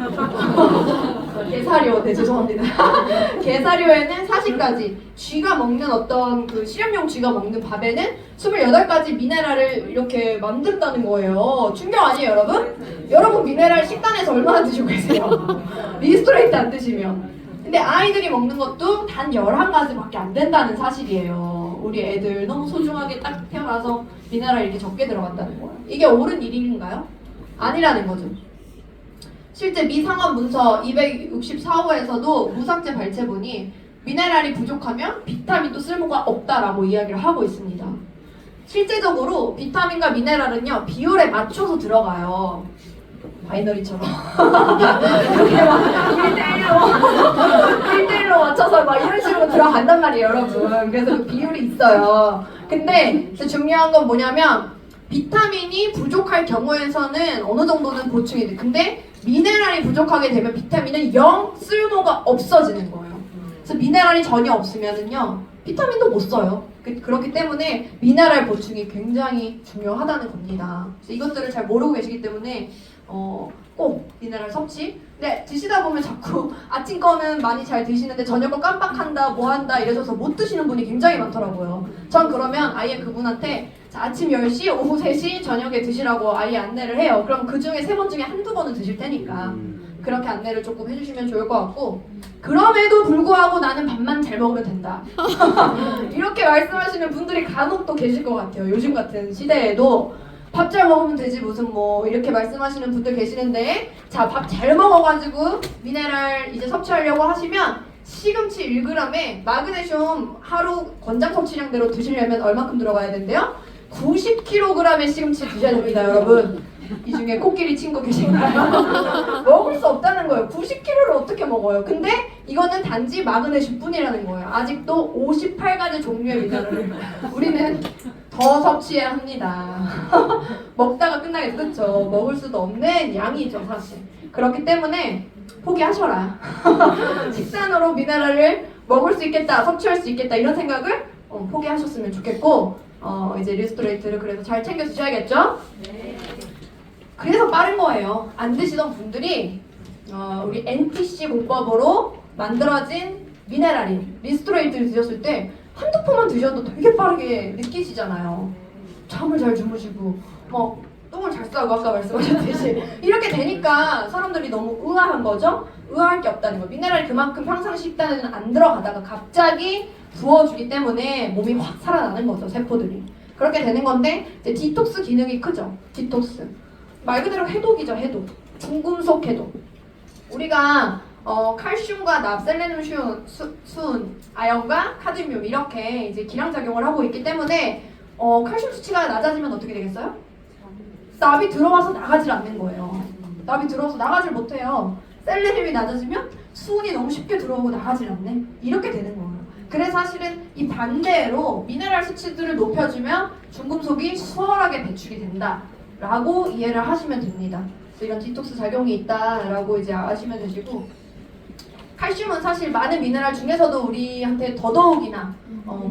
개사료, 네 죄송합니다. 개사료에는 40가지 쥐가 먹는 어떤 그 실험용 쥐가 먹는 밥에는 28가지 미네랄을 이렇게 만든다는 거예요. 충격 아니에요 여러분? 여러분 미네랄 식단에서 얼마나 드시고 계세요? 리스토레이트 안 드시면. 근데 아이들이 먹는 것도 단 11가지밖에 안 된다는 사실이에요. 우리 애들 너무 소중하게 딱 태어나서 미네랄 이렇게 적게 들어간다는 거예요. 이게 옳은 일인가요? 아니라는 거죠. 실제 미 상원 문서 264호에서도 무삭제 발췌본이 미네랄이 부족하면 비타민도 쓸모가 없다라고 이야기를 하고 있습니다. 실제적으로 비타민과 미네랄은요 비율에 맞춰서 들어가요. 바이너리처럼 이렇게 막 1대1로 맞춰서 막 이런 식으로 들어간단 말이에요 여러분. 그래서 그 비율이 있어요. 근데 중요한 건 뭐냐면 비타민이 부족할 경우에서는 어느 정도는 보충이 돼. 근데 미네랄이 부족하게 되면 비타민은 영 쓸모가 없어지는 거예요. 그래서 미네랄이 전혀 없으면은요 비타민도 못 써요. 그렇기 때문에 미네랄 보충이 굉장히 중요하다는 겁니다. 그래서 이것들을 잘 모르고 계시기 때문에 꼭 미네랄 섭취. 근데 드시다 보면 자꾸 아침 거는 많이 잘 드시는데 저녁 거 깜빡한다 뭐한다 이러셔서 못 드시는 분이 굉장히 많더라고요. 전 그러면 아예 그분한테 아침 10시, 오후 3시, 저녁에 드시라고 아예 안내를 해요. 그럼 그 중에 3번 중에 한두 번은 드실 테니까 그렇게 안내를 조금 해주시면 좋을 것 같고 그럼에도 불구하고 나는 밥만 잘 먹으면 된다. 이렇게 말씀하시는 분들이 간혹 또 계실 것 같아요. 요즘 같은 시대에도 밥 잘 먹으면 되지 무슨 뭐 이렇게 말씀하시는 분들 계시는데 자, 밥 잘 먹어가지고 미네랄 이제 섭취하려고 하시면 시금치 1g에 마그네슘 하루 권장 섭취량대로 드시려면 얼마큼 들어가야 된대요? 90kg의 시금치 드셔야 됩니다 여러분. 이 중에 코끼리 친구 계신가요? 먹을 수 없다는 거예요. 90kg를 어떻게 먹어요? 근데 이거는 단지 마그네슘 뿐이라는 거예요. 아직도 58가지 종류의 미네랄을 우리는 더 섭취해야 합니다. 먹다가 끝나겠죠. 그쵸? 먹을 수도 없는 양이죠 사실. 그렇기 때문에 포기하셔라. 식단으로 미네랄을 먹을 수 있겠다, 섭취할 수 있겠다 이런 생각을 포기하셨으면 좋겠고 이제 리스토레이트를 그래서 잘 챙겨 드셔야겠죠? 네. 그래서 빠른 거예요. 안 드시던 분들이 우리 NTC 공법으로 만들어진 미네랄인 리스토레이트를 드셨을 때 한두 포만 드셔도 되게 빠르게 느끼시잖아요. 잠을 잘 주무시고 똥을 잘 싸고 아까 말씀하셨듯이 이렇게 되니까 사람들이 너무 의아한 거죠. 의아할 게 없다는 거. 미네랄이 그만큼 평상 식단에는 안 들어가다가 갑자기 부어주기 때문에 몸이 확 살아나는 거죠. 세포들이. 그렇게 되는 건데 이제 디톡스 기능이 크죠. 디톡스. 말 그대로 해독이죠. 해독. 중금속 해독. 우리가 칼슘과 납, 셀레늄, 수은, 아연과 카드뮴 이렇게 이제 기량작용을 하고 있기 때문에 칼슘 수치가 낮아지면 어떻게 되겠어요? 납이 들어와서 나가질 않는 거예요. 납이 들어와서 나가질 못해요. 셀레늄이 낮아지면 수은이 너무 쉽게 들어오고 나가질 않네. 이렇게 되는 거예요. 그래서 사실은 이 반대로 미네랄 수치들을 높여주면 중금속이 수월하게 배출이 된다라고 이해를 하시면 됩니다. 그래서 이런 디톡스 작용이 있다라고 이제 아시면 되시고, 칼슘은 사실 많은 미네랄 중에서도 우리한테 더더욱이나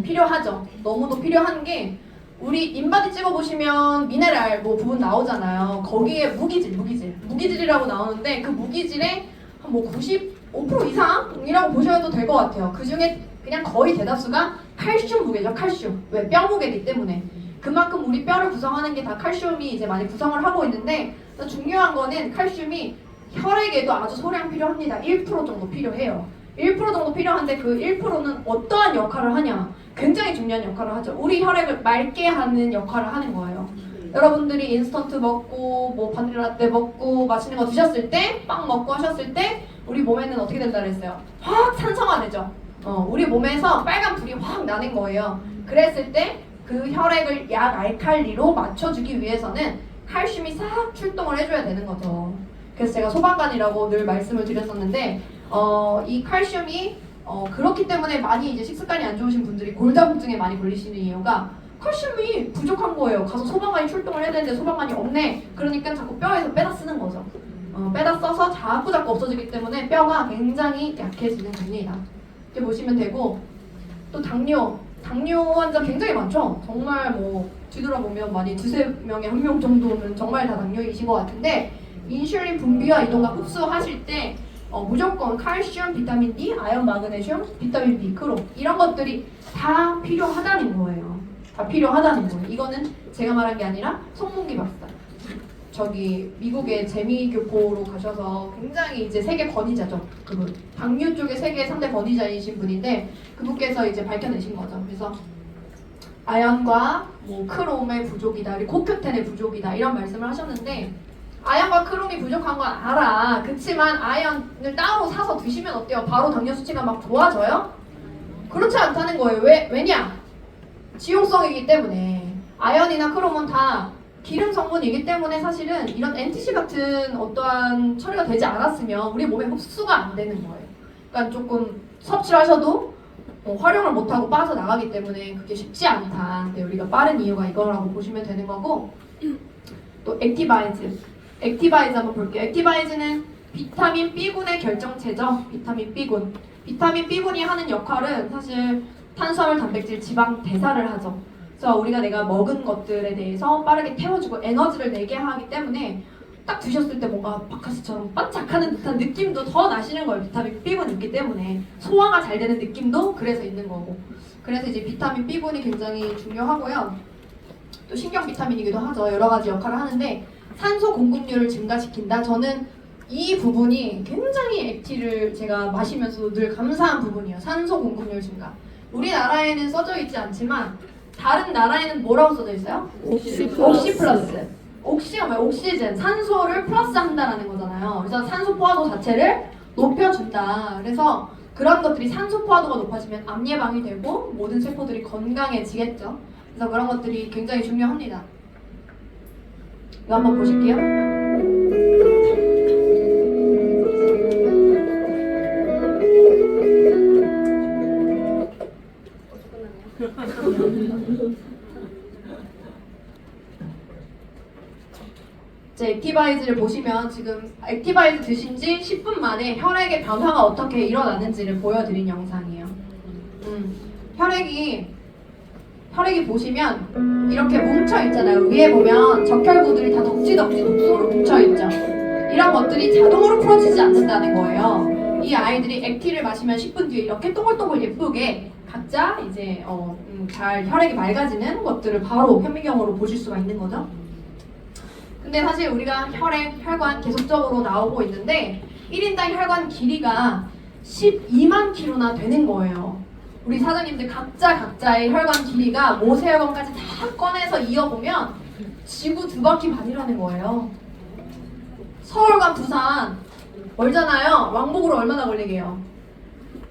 필요하죠. 너무도 필요한 게, 우리 인바디 찍어보시면 미네랄 뭐 부분 나오잖아요. 거기에 무기질이라고 나오는데, 그 무기질의 한 뭐 95% 이상이라고 보셔도 될 것 같아요. 그 중에 그냥 거의 대다수가 칼슘 무게죠. 칼슘. 왜? 뼈 무게이기 때문에. 그만큼 우리 뼈를 구성하는 게 다 칼슘이 이제 많이 구성을 하고 있는데, 중요한 거는 칼슘이 혈액에도 아주 소량 필요합니다. 1% 정도 필요해요. 1% 정도 필요한데 그 1%는 어떠한 역할을 하냐? 굉장히 중요한 역할을 하죠. 우리 혈액을 맑게 하는 역할을 하는 거예요. 여러분들이 인스턴트 먹고 뭐 바닐라 라떼 먹고 맛있는 거 드셨을 때, 빵 먹고 하셨을 때 우리 몸에는 어떻게 된다 그랬어요? 확 산성화 되죠. 우리 몸에서 빨간 불이 확 나는 거예요. 그랬을 때 그 혈액을 약 알칼리로 맞춰주기 위해서는 칼슘이 싹 출동을 해줘야 되는 거죠. 그래서 제가 소방관이라고 늘 말씀을 드렸었는데, 이 칼슘이 그렇기 때문에 많이 이제 식습관이 안 좋으신 분들이 골다공증에 많이 걸리시는 이유가 칼슘이 부족한 거예요. 가서 소방관이 출동을 해야 되는데 소방관이 없네. 그러니까 자꾸 뼈에서 빼다 쓰는 거죠. 빼다 써서 자꾸 없어지기 때문에 뼈가 굉장히 약해지는 겁니다. 이렇게 보시면 되고, 또 당뇨 환자 굉장히 많죠. 정말 뭐 뒤돌아보면 많이 두세 명에 한 명 정도는 정말 다 당뇨이신 것 같은데, 인슐린 분비와 이동과 흡수하실 때 무조건 칼슘, 비타민 D, 아연, 마그네슘, 비타민 B, 크롬 이런 것들이 다 필요하다는 거예요. 다 필요하다는 거예요. 이거는 제가 말한 게 아니라 송문기 박사, 저기 미국의 재미교포로 가셔서 굉장히 이제 세계 권위자죠. 그분 당뇨 쪽에 세계 3대 권위자이신 분인데, 그분께서 이제 밝혀내신 거죠. 그래서 아연과 뭐 크롬의 부족이다, 그리고 코큐텐의 부족이다 이런 말씀을 하셨는데, 아연과 크롬이 부족한 건 알아. 그치만 아연을 따로 사서 드시면 어때요? 바로 당뇨 수치가 막 좋아져요? 그렇지 않다는 거예요. 왜냐? 지용성이기 때문에. 아연이나 크롬은 다 기름 성분이기 때문에 사실은 이런 NTC 같은 어떠한 처리가 되지 않았으면 우리 몸에 흡수가 안 되는 거예요. 그러니까 조금 섭취를 하셔도 활용을 못하고 빠져나가기 때문에 그게 쉽지 않다. 근데 우리가 빠른 이유가 이거라고 보시면 되는 거고, 또 액티바이즈 한번 볼게요. 액티바이즈는 비타민 B군의 결정체죠. 비타민 B군. 비타민 B군이 하는 역할은 사실 탄수화물, 단백질, 지방 대사를 하죠. 그래서 우리가 내가 먹은 것들에 대해서 빠르게 태워주고 에너지를 내게 하기 때문에 딱 드셨을 때 뭔가 바카스처럼 반짝하는 듯한 느낌도 더 나시는 거예요. 비타민 B군이 있기 때문에 소화가 잘 되는 느낌도 그래서 있는 거고. 그래서 이제 비타민 B군이 굉장히 중요하고요. 또 신경 비타민이기도 하죠. 여러 가지 역할을 하는데, 산소 공급률을 증가시킨다. 저는 이 부분이 굉장히 액티를 제가 마시면서도 늘 감사한 부분이에요. 산소 공급률 증가. 우리나라에는 써져 있지 않지만 다른 나라에는 뭐라고 써져 있어요? 옥시 플러스. 옥시가 뭐예요? 옥시즌, 산소를 플러스 한다라는 거잖아요. 그래서 산소 포화도 자체를 높여준다. 그래서 그런 것들이 산소 포화도가 높아지면 암 예방이 되고 모든 세포들이 건강해지겠죠. 그래서 그런 것들이 굉장히 중요합니다. 이거 한번 보실게요. 이제 액티바이즈를 보시면 지금 액티바이즈 드신 지 10분 만에 혈액의 변화가 어떻게 일어나는지를 보여드린 영상이에요. 혈액이 보시면 이렇게 뭉쳐 있잖아요. 위에 보면 적혈구들이 다 덕지덕지 독소로 뭉쳐 있죠. 이런 것들이 자동으로 풀어지지 않는다는 거예요. 이 아이들이 액티를 마시면 10분 뒤에 이렇게 동글동글 예쁘게 각자 이제 잘 혈액이 맑아지는 것들을 바로 현미경으로 보실 수가 있는 거죠. 근데 사실 우리가 혈관 계속적으로 나오고 있는데 1인당 혈관 길이가 12만 킬로나 되는 거예요. 우리 사장님들 각자의 혈관 길이가 모세혈관까지 다 꺼내서 이어보면 지구 2바퀴 반이라는 거예요. 서울과 부산 멀잖아요. 왕복으로 얼마나 걸리게요?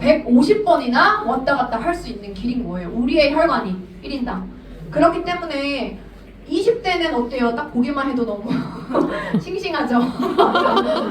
150번이나 왔다 갔다 할 수 있는 길인 거예요. 우리의 혈관이 1인당. 그렇기 때문에 20대는 어때요? 딱 보기만 해도 너무 싱싱하죠?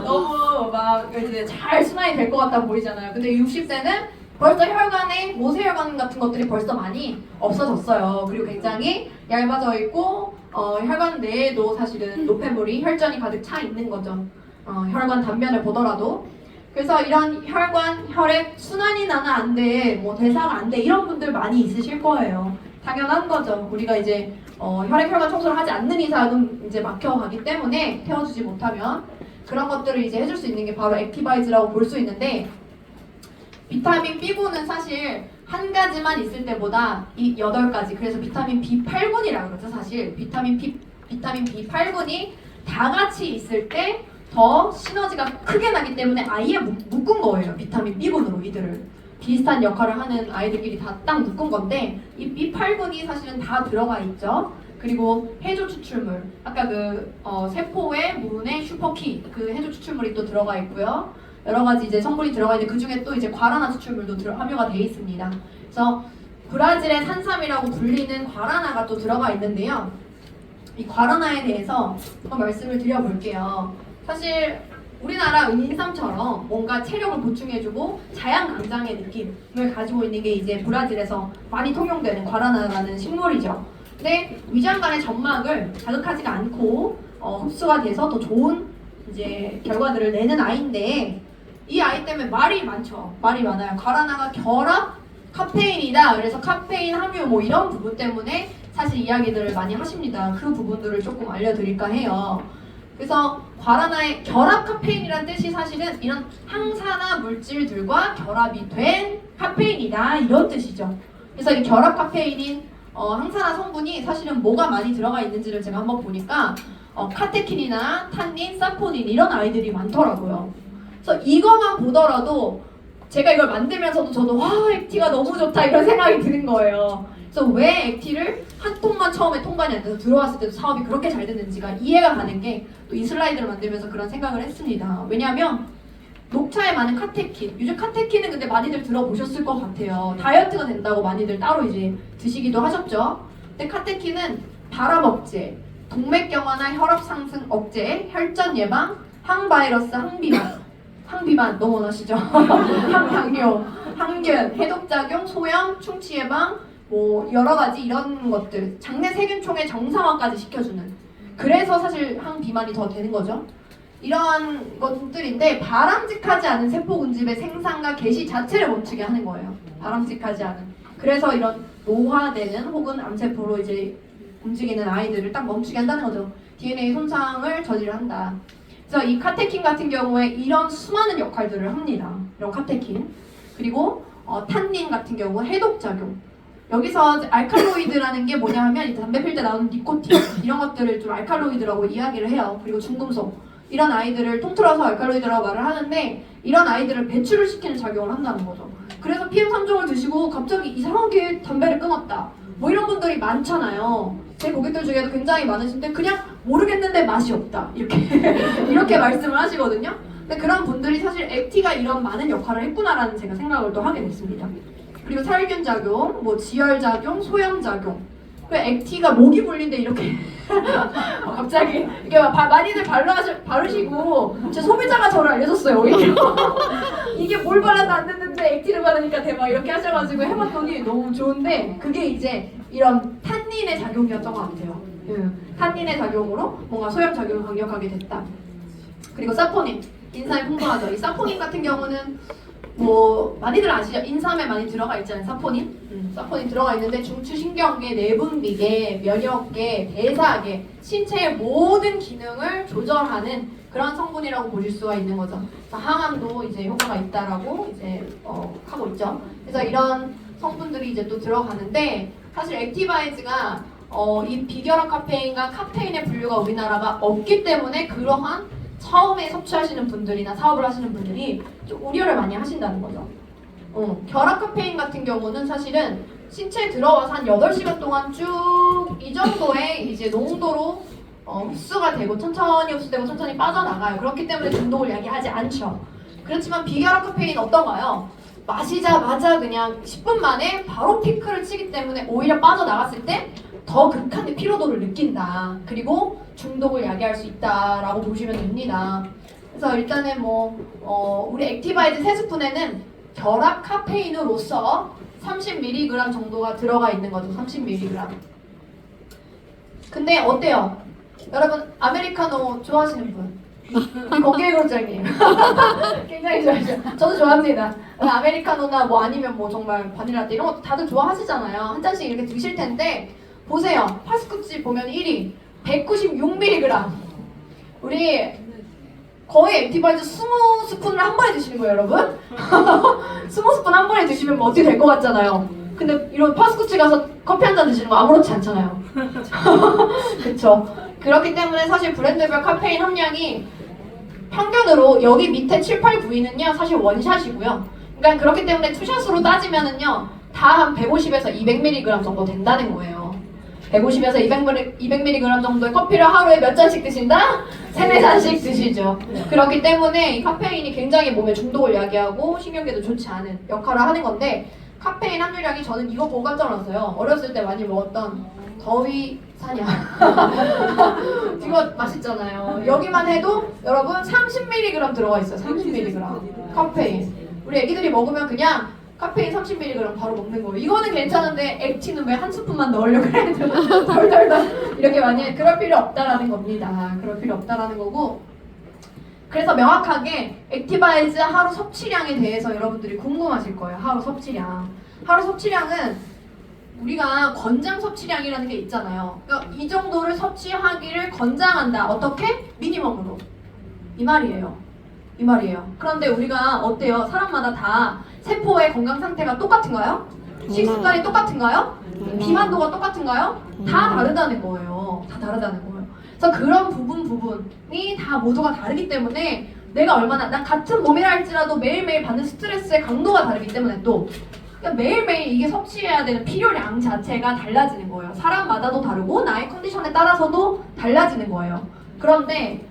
너무 막 이제 잘 순환이 될 것 같다 보이잖아요. 근데 60대는 벌써 혈관에 모세혈관 같은 것들이 벌써 많이 없어졌어요. 그리고 굉장히 얇아져 있고 혈관 내에도 사실은 노폐물이 혈전이 가득 차 있는 거죠. 혈관 단면을 보더라도. 그래서 이런 혈관, 혈액 순환이 나는 안 돼, 뭐 대사가 안 돼 이런 분들 많이 있으실 거예요. 당연한 거죠. 우리가 이제 혈액, 혈관 청소를 하지 않는 이상은 이제 막혀가기 때문에 태워주지 못하면 그런 것들을 이제 해줄 수 있는 게 바로 액티바이즈라고 볼 수 있는데, 비타민 B군은 사실 한 가지만 있을 때보다 이 8가지, 그래서 비타민 B8군이라고 그러죠. 사실 비타민 B8군이 다 같이 있을 때 더 시너지가 크게 나기 때문에 아예 묶은 거예요. 비타민 B군으로 이들을 비슷한 역할을 하는 아이들끼리 다 딱 묶은 건데, 이 B8군이 사실은 다 들어가 있죠. 그리고 해조 추출물, 아까 그 세포의 문의 슈퍼키 그 해조 추출물이 또 들어가 있고요. 여러 가지 이제 성분이 들어가 있는데 그 중에 또 이제 과라나 추출물도 함유가 되어 있습니다. 그래서 브라질의 산삼이라고 불리는 과라나가 또 들어가 있는데요. 이 과라나에 대해서 한번 말씀을 드려볼게요. 사실 우리나라 인삼처럼 뭔가 체력을 보충해주고 자양강장의 느낌을 가지고 있는 게 이제 브라질에서 많이 통용되는 과라나라는 식물이죠. 근데 위장관의 점막을 자극하지가 않고 흡수가 돼서 더 좋은 이제 결과들을 내는 아이인데, 이 아이 때문에 말이 많죠. 말이 많아요. 과라나가 결합 카페인이다. 그래서 카페인 함유 뭐 이런 부분 때문에 사실 이야기들을 많이 하십니다. 그 부분들을 조금 알려드릴까 해요. 그래서 과라나의 결합 카페인이라는 뜻이 사실은 이런 항산화 물질들과 결합이 된 카페인이다 이런 뜻이죠. 그래서 이 결합 카페인인 항산화 성분이 사실은 뭐가 많이 들어가 있는지를 제가 한번 보니까 카테킨이나 탄닌, 사포닌 이런 아이들이 많더라고요. 그래서 이것만 보더라도 제가 이걸 만들면서도 저도 와, 액티가 너무 좋다 이런 생각이 드는 거예요. 그래서 왜 액티를 한 통만 처음에 통관이 안 돼서 들어왔을 때도 사업이 그렇게 잘 됐는지가 이해가 가는 게 또 이 슬라이드를 만들면서 그런 생각을 했습니다. 왜냐하면 녹차에 많은 카테킨, 요즘 카테킨은 근데 많이들 들어보셨을 것 같아요. 다이어트가 된다고 많이들 따로 이제 드시기도 하셨죠. 근데 카테킨은 발암 억제, 동맥경화나 혈압 상승 억제, 혈전 예방, 항바이러스, 항비만 너무 원하시죠? 항당뇨, 항균, 해독작용, 소염, 충치 예방, 뭐 여러 가지 이런 것들, 장내 세균총의 정상화까지 시켜주는, 그래서 사실 항비만이 더 되는 거죠. 이러한 것들인데 바람직하지 않은 세포 군집의 생산과 개시 자체를 멈추게 하는 거예요. 바람직하지 않은. 그래서 이런 노화되는 혹은 암세포로 이제 움직이는 아이들을 딱 멈추게 한다는 거죠. DNA 손상을 저지한다. 그래서 이 카테킨 같은 경우에 이런 수많은 역할들을 합니다. 이런 카테킨. 그리고 탄닌 같은 경우 해독작용. 여기서 알칼로이드라는 게 뭐냐 하면 이제 담배 필 때 나오는 니코틴 이런 것들을 좀 알칼로이드라고 이야기를 해요. 그리고 중금속 이런 아이들을 통틀어서 알칼로이드라고 말을 하는데, 이런 아이들을 배출을 시키는 작용을 한다는 거죠. 그래서 PM3종을 드시고 갑자기 이상하게 담배를 끊었다 뭐 이런 분들이 많잖아요. 제 고객들 중에도 굉장히 많으신데 그냥 모르겠는데 맛이 없다 이렇게 이렇게 말씀을 하시거든요. 근데 그런 분들이 사실 액티가 이런 많은 역할을 했구나라는 제가 생각을 또 하게 됐습니다. 그리고 살균 작용, 뭐 지열 작용, 소염 작용. 왜 액티가 목이 물린데 이렇게 갑자기 이게 많이들 바르시고 제 소비자가 저를 알려줬어요. 오히려 이게 뭘 발라도 안 됐는데 액티를 바르니까 대박 이렇게 하셔가지고 해봤더니 너무 좋은데, 그게 이제 이런 탄닌의 작용이었던 것 같아요. 탄닌의 작용으로 뭔가 소염 작용을 강력하게 됐다. 그리고 사포닌, 인삼이 풍부하죠. 이 사포닌 같은 경우는 뭐 많이들 아시죠? 인삼에 많이 들어가 있잖아요. 사포닌 들어가 있는데 중추신경계, 내분비계, 면역계, 대사계, 신체의 모든 기능을 조절하는 그런 성분이라고 보실 수가 있는 거죠. 항암도 이제 효과가 있다라고 이제 하고 있죠. 그래서 이런 성분들이 이제 또 들어가는데, 사실 액티바이즈가 이 비결합 카페인과 카페인의 분류가 우리나라가 없기 때문에 그러한 처음에 섭취하시는 분들이나 사업을 하시는 분들이 좀 우려를 많이 하신다는 거죠. 결합 카페인 같은 경우는 사실은 신체에 들어와서 한 8시간 동안 쭉 이 정도의 이제 농도로 흡수가 되고 천천히 흡수되고 천천히 빠져나가요. 그렇기 때문에 중독을 야기하지 않죠. 그렇지만 비결합 카페인은 어떤가요? 마시자마자 그냥 10분 만에 바로 피크를 치기 때문에 오히려 빠져나갔을 때 더 극한의 피로도를 느낀다. 그리고 중독을 야기할 수 있다라고 보시면 됩니다. 그래서 일단은 우리 액티바이즈 3스푼에는 결합 카페인으로서 30mg 정도가 들어가 있는 거죠. 30mg. 근데 어때요? 여러분 아메리카노 좋아하시는 분? 우리 공개 그룹장님 굉장히 좋아하시죠? 저도 좋아합니다. 아메리카노나 뭐 아니면 뭐 정말 바닐라떼 이런 것도 다들 좋아하시잖아요. 한 잔씩 이렇게 드실 텐데 보세요. 파스쿠치 보면 1위 196mg. 우리 거의 액티바이즈 20스푼을 한 번에 드시는 거예요, 여러분? 20스푼 한 번에 드시면 뭐 어떻게 될 것 같잖아요. 근데 이런 파스쿠치 가서 커피 한 잔 드시는 거 아무렇지 않잖아요. 그쵸? 그렇기 때문에 사실 브랜드별 카페인 함량이 평균으로 여기 밑에 7, 8, 9위는요 사실 원샷이고요. 그러니까 그렇기 때문에 투샷으로 따지면은요 다 한 150에서 200mg 정도 된다는 거예요. 150에서 200mg 정도의 커피를 하루에 몇 잔씩 드신다? 3, 4잔씩 드시죠. 그렇기 때문에 이 카페인이 굉장히 몸에 중독을 야기하고 신경계도 좋지 않은 역할을 하는 건데 카페인 함유량이 저는 이거 보고 깜짝 놀랐어요. 어렸을 때 많이 먹었던 더위 사냥 이거 맛있잖아요. 여기만 해도 여러분 30mg 들어가 있어요. 30mg 카페인. 우리 애기들이 먹으면 그냥 카페인 30mg 바로 먹는 거예요. 이거는 괜찮은데 액티는 왜 한 스푼만 넣으려고 해야 돼? 덜덜덜 이렇게 많이 해. 그럴 필요 없다라는 겁니다. 그럴 필요 없다라는 거고. 그래서 명확하게 액티바이즈 하루 섭취량에 대해서 여러분들이 궁금하실 거예요. 하루 섭취량. 하루 섭취량은 우리가 권장 섭취량이라는 게 있잖아요. 그러니까 이 정도를 섭취하기를 권장한다. 어떻게? 미니멈으로. 이 말이에요. 이 말이에요. 그런데 우리가 어때요? 사람마다 다 세포의 건강 상태가 똑같은가요? 식습관이 똑같은가요? 비만도가 똑같은가요? 다 다르다는 거예요. 다 다르다는 거예요. 그래서 그런 부분이 다 모두가 다르기 때문에 내가 얼마나 난 같은 몸이라 할지라도 매일매일 받는 스트레스의 강도가 다르기 때문에 또 그러니까 매일매일 이게 섭취해야 되는 필요량 자체가 달라지는 거예요. 사람마다도 다르고 나의 컨디션에 따라서도 달라지는 거예요. 그런데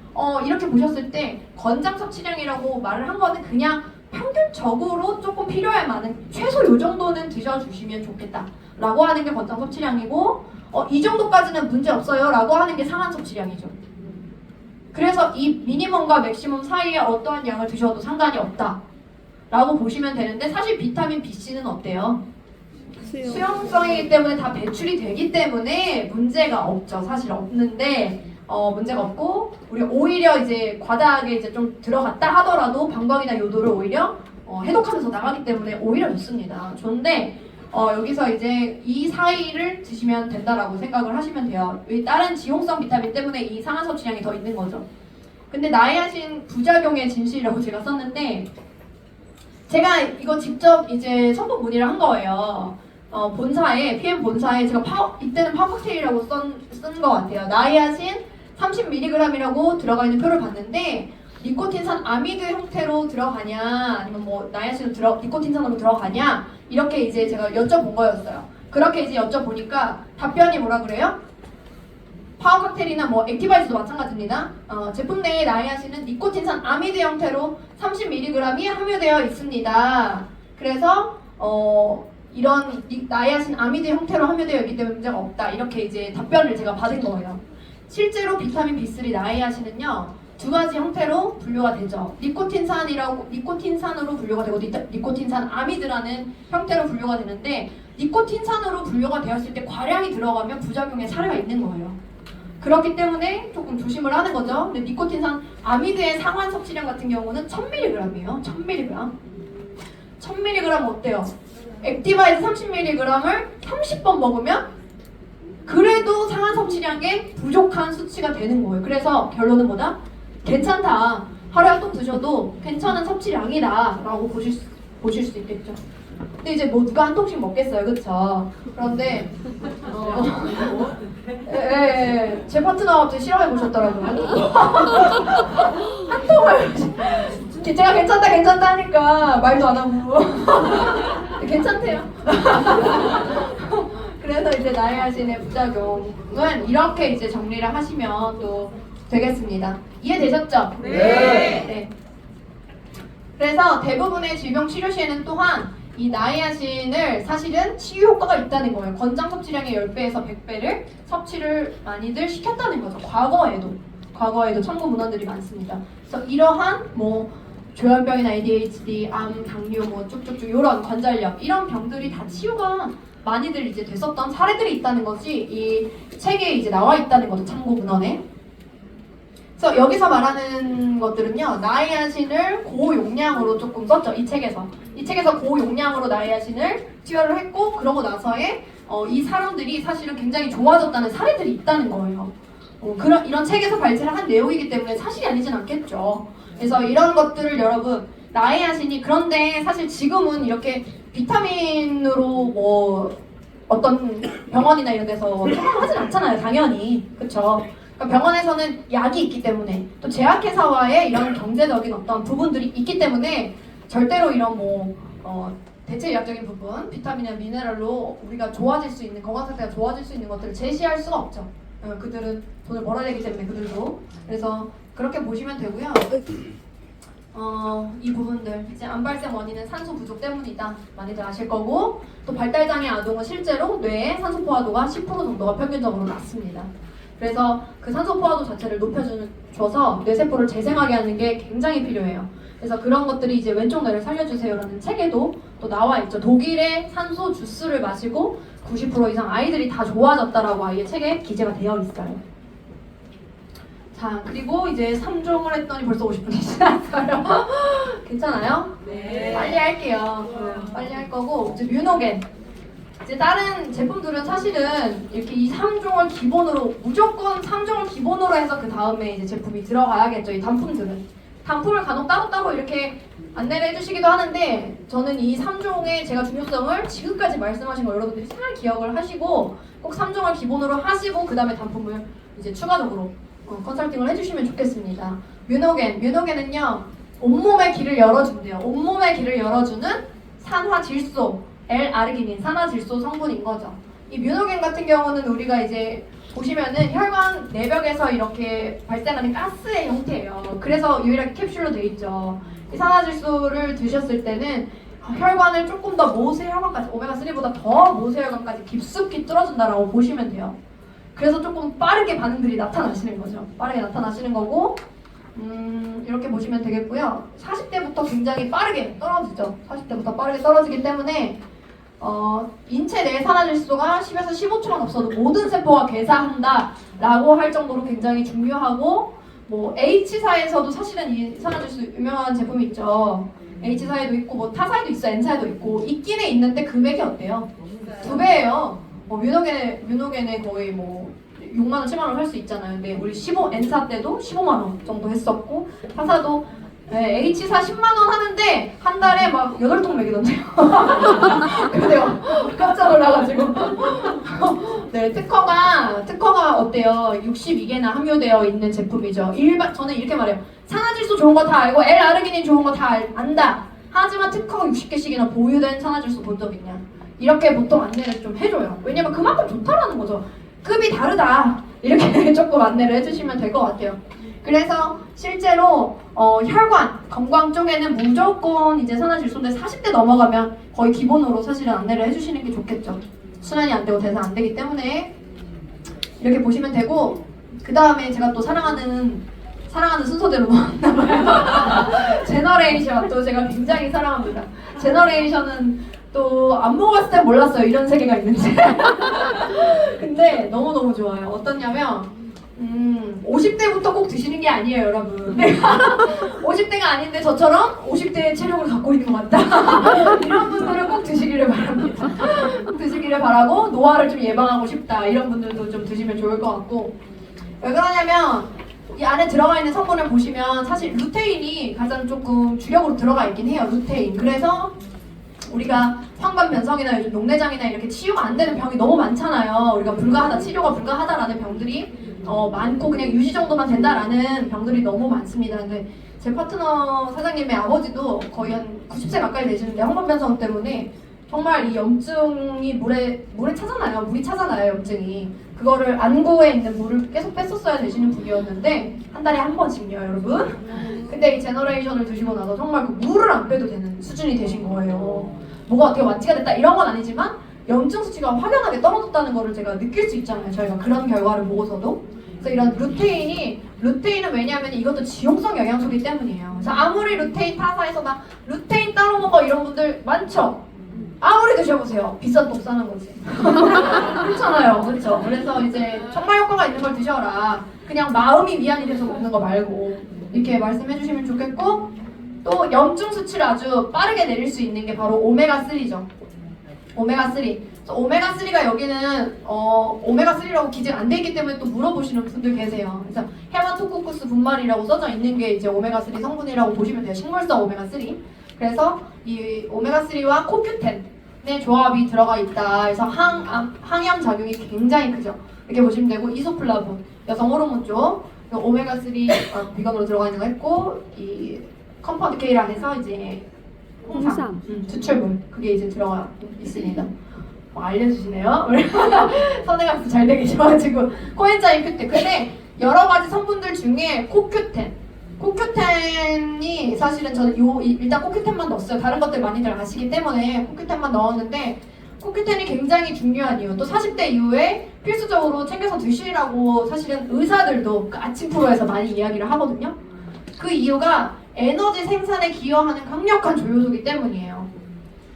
이렇게 보셨을 때 권장 섭취량이라고 말을 한 거는 그냥 평균적으로 조금 필요할 만한 최소 요 정도는 드셔주시면 좋겠다 라고 하는 게 권장 섭취량이고 이 정도까지는 문제 없어요 라고 하는 게 상한 섭취량이죠. 그래서 이 미니멈과 맥시멈 사이에 어떠한 양을 드셔도 상관이 없다 라고 보시면 되는데 사실 비타민 BC는 어때요? 수용성이기 때문에 다 배출이 되기 때문에 문제가 없죠. 사실 없는데 문제가 없고 우리 오히려 이제 과다하게 이제 좀 들어갔다 하더라도 방광이나 요도를 오히려 해독하면서 나가기 때문에 오히려 좋습니다. 좋은데 여기서 이제 이 사이를 드시면 된다라고 생각을 하시면 돼요. 다른 지용성 비타민 때문에 이 상한 섭취량이 더 있는 거죠. 근데 나이아신 부작용의 진실이라고 제가 썼는데 제가 이거 직접 이제 성분 문의를 한 거예요. 본사에 PM 본사에 제가 이때는 파워칵테일이라고 쓴 것 같아요. 나이아신 30mg이라고 들어가 있는 표를 봤는데 니코틴산 아미드 형태로 들어가냐 아니면 뭐 나이아신은 니코틴산으로 들어가냐 이렇게 이제 제가 여쭤본 거였어요. 그렇게 이제 여쭤보니까 답변이 뭐라 그래요? 파워칵테일이나 뭐 액티바이즈도 마찬가지입니다. 제품 내에 나이아신은 니코틴산 아미드 형태로 30mg이 함유되어 있습니다. 그래서 이런 나이아신 아미드 형태로 함유되어 있기 때문에 문제가 없다. 이렇게 이제 답변을 제가 받은 거예요. 실제로 비타민 B3 나이아신은요 2가지 형태로 분류가 되죠. 니코틴산으로 분류가 되고 니코틴산 아미드라는 형태로 분류가 되는데 니코틴산으로 분류가 되었을 때 과량이 들어가면 부작용의 사례가 있는 거예요. 그렇기 때문에 조금 조심을 하는 거죠. 근데 니코틴산 아미드의 상환 섭취량 같은 경우는 1000mg이에요. 1000mg. 1000mg 어때요? 액티바이즈 30mg을 30번 먹으면 그래도 상한 섭취량에 부족한 수치가 되는 거예요. 그래서 결론은 뭐다? 괜찮다. 하루에 한 통 드셔도 괜찮은 섭취량이다 라고 보실 수 있겠죠. 근데 이제 뭐 누가 한 통씩 먹겠어요. 그쵸? 그런데 제 파트너가 갑자기 실험해 보셨더라고요. 한 통을 제가 괜찮다 하니까 말도 안 하고 괜찮대요. 그래서 이제 나이아신의 부작용은 이렇게 이제 정리를 하시면 또 되겠습니다. 이해되셨죠? 네. 그래서 대부분의 질병 치료 시에는 또한 이 나이아신을 사실은 치유 효과가 있다는 거예요. 권장 섭취량의 10배에서 100배를 섭취를 많이들 시켰다는 거죠. 과거에도 첨부 문헌들이 많습니다. 그래서 이러한 뭐 조현병이나 ADHD, 암, 당뇨, 뭐 쭉쭉쭉 이런 관절염 이런 병들이 다 치유가 많이들 이제 됐었던 사례들이 있다는 것이 이 책에 이제 나와 있다는 거죠. 참고 문헌에. 그래서 여기서 말하는 것들은요, 나이아신을 고용량으로 조금 썼죠. 이 책에서 고용량으로 나이아신을 투여를 했고, 그러고 나서에 이 사람들이 사실은 굉장히 좋아졌다는 사례들이 있다는 거예요. 이런 책에서 발췌를 한 내용이기 때문에 사실이 아니진 않겠죠. 그래서 이런 것들을 여러분, 나이아신이, 그런데 사실 지금은 이렇게 비타민으로 뭐 어떤 병원이나 이런 데서 처방을 하진 않잖아요. 당연히. 그쵸? 그러니까 병원에서는 약이 있기 때문에, 또 제약회사와의 이런 경제적인 어떤 부분들이 있기 때문에 절대로 이런 뭐 대체의학적인 부분, 비타민이나 미네랄로 우리가 좋아질 수 있는, 건강 상태가 좋아질 수 있는 것들을 제시할 수가 없죠. 그들은 돈을 벌어야 되기 때문에, 그들도. 그래서 그렇게 보시면 되고요. 이 부분들, 이제 암 발생 원인은 산소 부족 때문이다, 많이들 아실 거고, 또 발달장애 아동은 실제로 뇌의 산소 포화도가 10% 정도가 평균적으로 낮습니다. 그래서 그 산소 포화도 자체를 높여줘서 뇌세포를 재생하게 하는 게 굉장히 필요해요. 그래서 그런 것들이 이제 왼쪽 뇌를 살려주세요라는 책에도 또 나와 있죠. 독일의 산소 주스를 마시고 90% 이상 아이들이 다 좋아졌다라고 아예 책에 기재가 되어 있어요. 자, 그리고 이제 3종을 했더니 벌써 50분이 지났어요. 괜찮아요? 네. 빨리 할게요. 빨리 할 거고, 이제 뮤노겐. 이제 다른 제품들은 사실은 이렇게 이 3종을 기본으로, 무조건 3종을 기본으로 해서 그 다음에 이제 제품이 들어가야겠죠. 이 단품들은. 단품을 간혹 따로따로 이렇게 안내를 해주시기도 하는데, 저는 이 3종의 제가 중요성을 지금까지 말씀하신 거 여러분들이 잘 기억을 하시고, 꼭 3종을 기본으로 하시고 그 다음에 단품을 이제 추가적으로 컨설팅을 해주시면 좋겠습니다. 뮤노겐은요, 온몸의 길을 열어준대요. 온몸의 길을 열어주는 산화질소, L-아르기닌, 산화질소 성분인 거죠. 이 뮤노겐 같은 경우는 우리가 이제 보시면은 혈관 내벽에서 이렇게 발생하는 가스의 형태예요. 그래서 유일하게 캡슐로 돼 있죠. 이 산화질소를 드셨을 때는 혈관을 조금 더 모세혈관까지, 오메가3보다 더 모세혈관까지 깊숙이 뚫어준다라고 보시면 돼요. 그래서 조금 빠르게 반응들이 나타나시는 거죠. 빠르게 나타나시는 거고, 이렇게 보시면 되겠고요. 40대부터 굉장히 빠르게 떨어지죠. 40대부터 빠르게 떨어지기 때문에 인체 내 산화질소가 10에서 15초만 없어도 모든 세포가 괴사한다라고 할 정도로 굉장히 중요하고, 뭐 H사에서도 사실은 이 산화질소 유명한 제품이 있죠. H사에도 있고 뭐 타사에도 있어, N사에도 있고 있긴 있는데 금액이 어때요? 2배예요. 뮤노겐에 거의 뭐 6만원, 7만원 할 수 있잖아요. 근데 우리 N사 때도 15만원 정도 했었고, 타사도 H사 10만원 하는데 한 달에 막 8통 먹이던데요. 그래요. 깜짝 놀라가지고. 네, 특허가 어때요? 62개나 함유되어 있는 제품이죠. 저는 이렇게 말해요. 산화질소 좋은 거 다 알고 L-아르기닌 좋은 거 다 안다. 하지만 특허가 60개씩이나 보유된 산화질소 본 적 있냐? 이렇게 보통 안내를 좀 해줘요. 왜냐면 그만큼 좋다라는 거죠. 급이 다르다. 이렇게 조금 안내를 해주시면 될 것 같아요. 그래서 실제로 혈관, 건강 쪽에는 무조건 이제 산화질소인데 40대 넘어가면 거의 기본으로 사실은 안내를 해주시는 게 좋겠죠. 순환이 안 되고 대사 안 되기 때문에 이렇게 보시면 되고, 그 다음에 제가 또 사랑하는 순서대로 나와요. 제너레이션, 또 제가 굉장히 사랑합니다. 제너레이션은 또 안 먹었을 때 몰랐어요, 이런 세계가 있는지. 근데 너무너무 좋아요. 어떠냐면 50대부터 꼭 드시는 게 아니에요, 여러분. 50대가 아닌데 저처럼 50대의 체력을 갖고 있는 것 같다. 이런 분들은 꼭 드시기를 바랍니다. 꼭 드시기를 바라고, 노화를 좀 예방하고 싶다, 이런 분들도 좀 드시면 좋을 것 같고. 왜 그러냐면 이 안에 들어가 있는 성분을 보시면 사실 루테인이 가장 조금 주력으로 들어가 있긴 해요. 루테인. 그래서 우리가 황반변성이나 요즘 녹내장이나 이렇게 치유가 안 되는 병이 너무 많잖아요. 우리가 치료가 불가하다라는 병들이 많고, 그냥 유지 정도만 된다라는 병들이 너무 많습니다. 근데 제 파트너 사장님의 아버지도 거의 한 90세 가까이 되시는데 황반변성 때문에 정말 이 염증이 물이 차잖아요, 염증이. 그거를 안구에 있는 물을 계속 뺐었어야 되시는 분이었는데 한 달에 한 번씩요, 여러분. 근데 이 제너레이션을 드시고 나서 정말 그 물을 안 빼도 되는 수준이 되신 거예요. 뭐가 어떻게 완치가 됐다 이런 건 아니지만 염증 수치가 확연하게 떨어졌다는 거를 제가 느낄 수 있잖아요, 저희가 그런 결과를 보고서도. 그래서 이런 루테인은 왜냐하면 이것도 지용성 영양소이기 때문이에요. 그래서 아무리 루테인 타사에서 나 루테인 따로 먹어 이런 분들 많죠. 아무리 드셔보세요. 비싼 독 사는 거지. 그렇잖아요. 그렇죠. 그래서 이제 정말 효과가 있는 걸 드셔라. 그냥 마음이 위안이 돼서 먹는 거 말고 이렇게 말씀해 주시면 좋겠고, 또 염증 수치를 아주 빠르게 내릴 수 있는 게 바로 오메가3죠. 오메가3. 그래서 오메가3가 여기는 오메가3라고 기재가 안 돼 있기 때문에 또 물어보시는 분들 계세요. 그래서 헤마토코쿠스 분말이라고 써져 있는 게 이제 오메가3 성분이라고 보시면 돼요. 식물성 오메가3. 그래서 이 오메가3와 코큐텐의 조합이 들어가 있다. 그래서 항염 작용이 굉장히 크죠. 이렇게 보시면 되고, 이소플라본 여성 호르몬 쪽, 오메가3 비건으로 들어가 있는 거 했고, 이 컴파운드 K 안에서 이제 홍삼, 추출물 그게 이제 들어가 있습니다. 알려주시네요. 선행학습 잘 되게 좋아가지고 코엔자임 Q10. 근데 여러 가지 성분들 중에 코큐텐이 사실은 저는 일단 코큐텐만 넣었어요. 다른 것들 많이들 아시기 때문에 코큐텐만 넣었는데, 코큐텐이 굉장히 중요한 이유, 또 40대 이후에 필수적으로 챙겨서 드시라고 사실은 의사들도 그 아침 프로에서 많이 이야기를 하거든요. 그 이유가 에너지 생산에 기여하는 강력한 조효소이기 때문이에요.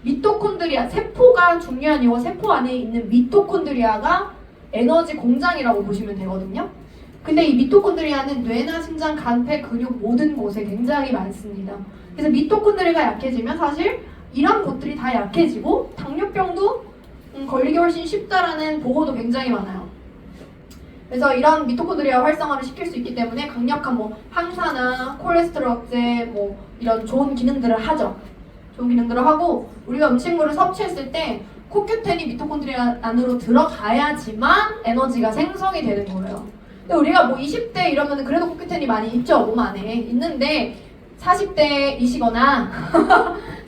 미토콘드리아, 세포가 중요한 이유가 세포 안에 있는 미토콘드리아가 에너지 공장이라고 보시면 되거든요. 근데 이 미토콘드리아는 뇌나 심장, 간, 폐, 근육 모든 곳에 굉장히 많습니다. 그래서 미토콘드리아가 약해지면 사실 이런 곳들이 다 약해지고 당뇨병도 걸리기 훨씬 쉽다라는 보고도 굉장히 많아요. 그래서 이런 미토콘드리아 활성화를 시킬 수 있기 때문에 강력한 항산화, 콜레스테롤 억제, 이런 좋은 기능들을 하죠. 좋은 기능들을 하고, 우리가 음식물을 섭취했을 때 코큐텐이 미토콘드리아 안으로 들어가야지만 에너지가 생성이 되는 거예요. 근데 우리가 20대 이러면 그래도 코큐텐이 많이 있죠, 몸 안에. 있는데 40대이시거나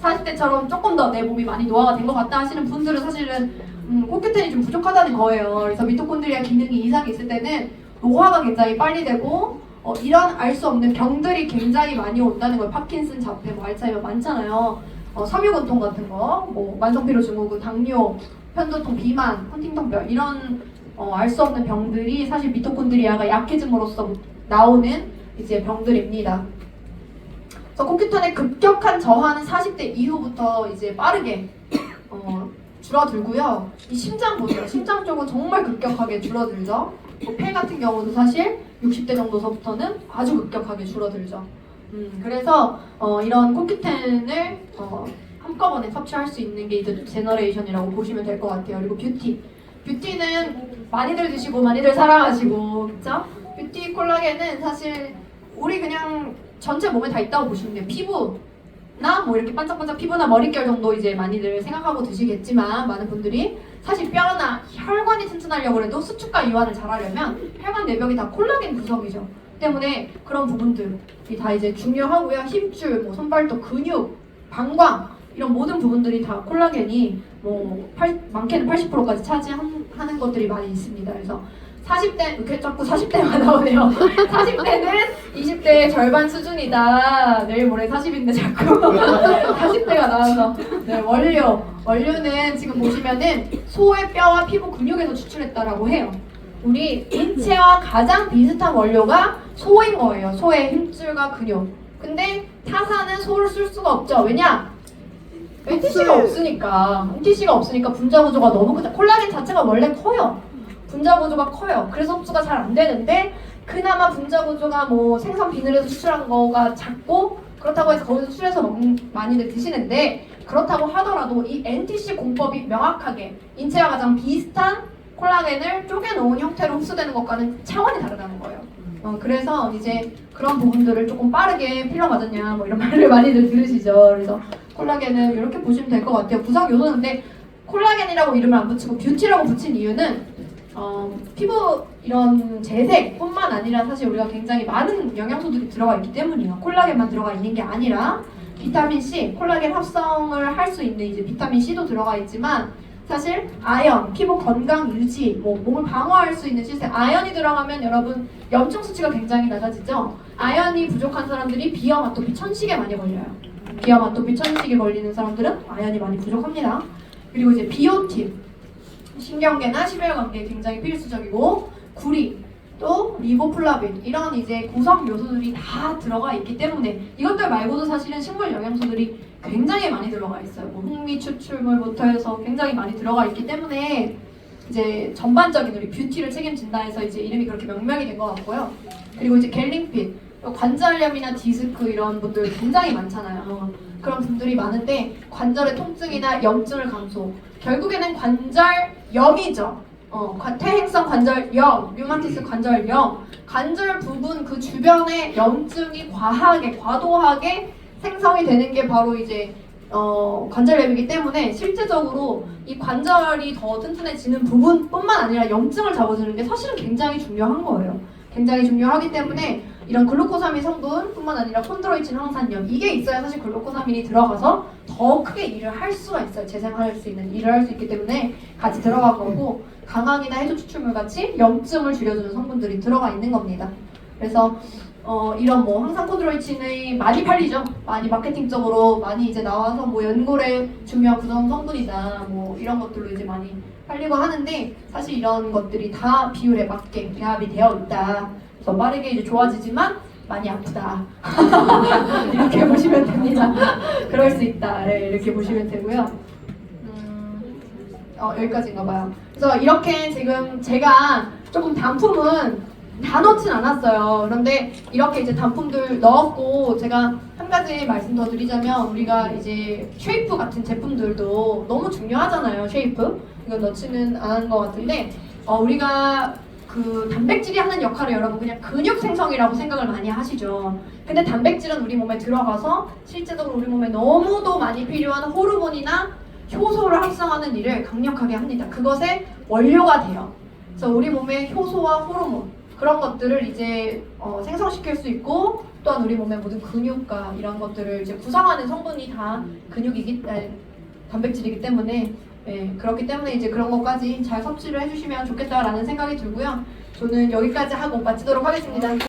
40대처럼 조금 더 내 몸이 많이 노화가 된 것 같다 하시는 분들은 사실은 코큐텐이 좀 부족하다는 거예요. 그래서 미토콘드리아 기능이 이상이 있을 때는 노화가 굉장히 빨리 되고, 이런 알 수 없는 병들이 굉장히 많이 온다는 거예요. 파킨슨 자폐, 알츠하이머 많잖아요. 섬유근통 같은 거, 만성피로 증후군, 당뇨, 편도통, 비만, 헌팅턴병, 이런 알 수 없는 병들이 사실 미토콘드리아가 약해짐으로써 나오는 이제 병들입니다. 그래서 코큐텐의 급격한 저하는 40대 이후부터 이제 빠르게 줄어들고요. 이 심장 보세요. 심장 쪽은 정말 급격하게 줄어들죠. 폐 같은 경우도 사실 60대 정도서부터는 아주 급격하게 줄어들죠. 그래서 이런 코큐텐을 한꺼번에 섭취할 수 있는 게 이제 제너레이션이라고 보시면 될 것 같아요. 그리고 뷰티는 많이들 드시고 많이들 사랑하시고, 그쵸? 뷰티 콜라겐은 사실 우리 그냥 전체 몸에 다 있다고 보시면 돼요. 피부나 이렇게 반짝반짝 피부나 머릿결 정도 이제 많이들 생각하고 드시겠지만, 많은 분들이 사실 뼈나 혈관이 튼튼하려고 해도 수축과 이완을 잘하려면 혈관 내벽이 다 콜라겐 구성이죠. 때문에 그런 부분들이 다 이제 중요하고요. 힘줄, 손발톱, 근육, 방광 이런 모든 부분들이 다 콜라겐이 많게는 80%까지 차지하는 것들이 많이 있습니다. 그래서 40대, 이렇게 자꾸 40대가 나오네요. 40대는 20대의 절반 수준이다. 내일 모레 40인데 자꾸 40대가 나와서. 네, 원료는 지금 보시면은 소의 뼈와 피부 근육에서 추출했다라고 해요. 우리 인체와 가장 비슷한 원료가 소인 거예요. 소의 힘줄과 근육. 근데 타사는 소를 쓸 수가 없죠. 왜냐? NTC가 없으니까 분자 구조가 너무 크다. 콜라겐 자체가 원래 커요. 분자 구조가 커요. 그래서 흡수가 잘 안 되는데, 그나마 분자 구조가 생선 비늘에서 수출한 거가 작고, 그렇다고 해서 거기서 수출해서 많이들 드시는데, 그렇다고 하더라도 이 NTC 공법이 명확하게 인체와 가장 비슷한 콜라겐을 쪼개놓은 형태로 흡수되는 것과는 차원이 다르다는 거예요. 그래서 이제 그런 부분들을 조금 빠르게 필러 맞았냐 이런 말을 많이들 들으시죠. 그래서 콜라겐은 이렇게 보시면 될 것 같아요. 구성 요소인데 콜라겐이라고 이름을 안 붙이고 뷰티라고 붙인 이유는 피부 이런 재색뿐만 아니라 사실 우리가 굉장히 많은 영양소들이 들어가 있기 때문이에요. 콜라겐만 들어가 있는 게 아니라 비타민 C, 콜라겐 합성을 할 수 있는 이제 비타민 C도 들어가 있지만, 사실 아연, 피부 건강 유지, 몸을 방어할 수 있는 시스템, 아연이 들어가면 여러분 염증 수치가 굉장히 낮아지죠. 아연이 부족한 사람들이 비염, 아토피, 천식에 많이 걸려요. 비염, 아토피, 천식에 걸리는 사람들은 아연이 많이 부족합니다. 그리고 이제 비오틴, 신경계나 심혈관계에 굉장히 필수적이고, 구리, 또 리보플라빈 이런 이제 구성 요소들이 다 들어가 있기 때문에 이것들 말고도 사실은 식물 영양소들이 굉장히 많이 들어가 있어요. 뭐 흑미 추출물부터 해서 굉장히 많이 들어가 있기 때문에 이제 전반적인 우리 뷰티를 책임진다 해서 이제 이름이 그렇게 명명이 된 것 같고요. 그리고 이제 갤링핏, 관절염이나 디스크 이런 분들 굉장히 많잖아요. 그런 분들이 많은데 관절의 통증이나 염증을 감소. 결국에는 관절염이죠. 퇴행성 관절염, 류마티스 관절염, 관절 부분 그 주변에 염증이 과도하게 생성이 되는 게 바로 이제 관절염이기 때문에 실제적으로 이 관절이 더 튼튼해지는 부분뿐만 아니라 염증을 잡아주는 게 사실은 굉장히 중요한 거예요. 굉장히 중요하기 때문에 이런 글루코사민 성분뿐만 아니라 콘드로이친 황산염 이게 있어야 사실 글루코사민이 들어가서 더 크게 일을 할 수가 있어요. 재생할 수 있는 일을 할 수 있기 때문에 같이 들어간 거고 강황이나 해조 추출물 같이 염증을 줄여주는 성분들이 들어가 있는 겁니다. 그래서 이런 뭐 항상 콘드로이친이 많이 팔리죠. 많이 마케팅적으로 많이 이제 나와서 뭐 연골의 중요한 구성 성분이다 뭐 이런 것들로 이제 많이 팔리고 하는데 사실 이런 것들이 다 비율에 맞게 배합이 되어 있다. 그래서 빠르게 이제 좋아지지만 많이 아프다. 이렇게 보시면 됩니다. 그럴 수 있다. 네, 이렇게 보시면 되고요. 여기까지인가 봐요. 그래서 이렇게 지금 제가 조금 단품은 다 넣진 않았어요. 그런데 이렇게 이제 단품들 넣었고 제가 한 가지 말씀 더 드리자면 우리가 이제 쉐이프 같은 제품들도 너무 중요하잖아요. 쉐이프 이거 넣지는 않은 것 같은데 우리가 그 단백질이 하는 역할을 여러분 그냥 근육 생성이라고 생각을 많이 하시죠. 근데 단백질은 우리 몸에 들어가서 실제적으로 우리 몸에 너무도 많이 필요한 호르몬이나 효소를 합성하는 일을 강력하게 합니다. 그것의 원료가 돼요. 그래서 우리 몸의 효소와 호르몬 그런 것들을 이제 생성시킬 수 있고 또한 우리 몸의 모든 근육과 이런 것들을 이제 구성하는 성분이 다 단백질이기 때문에 그렇기 때문에 이제 그런 것까지 잘 섭취를 해주시면 좋겠다라는 생각이 들고요. 저는 여기까지 하고 마치도록 하겠습니다.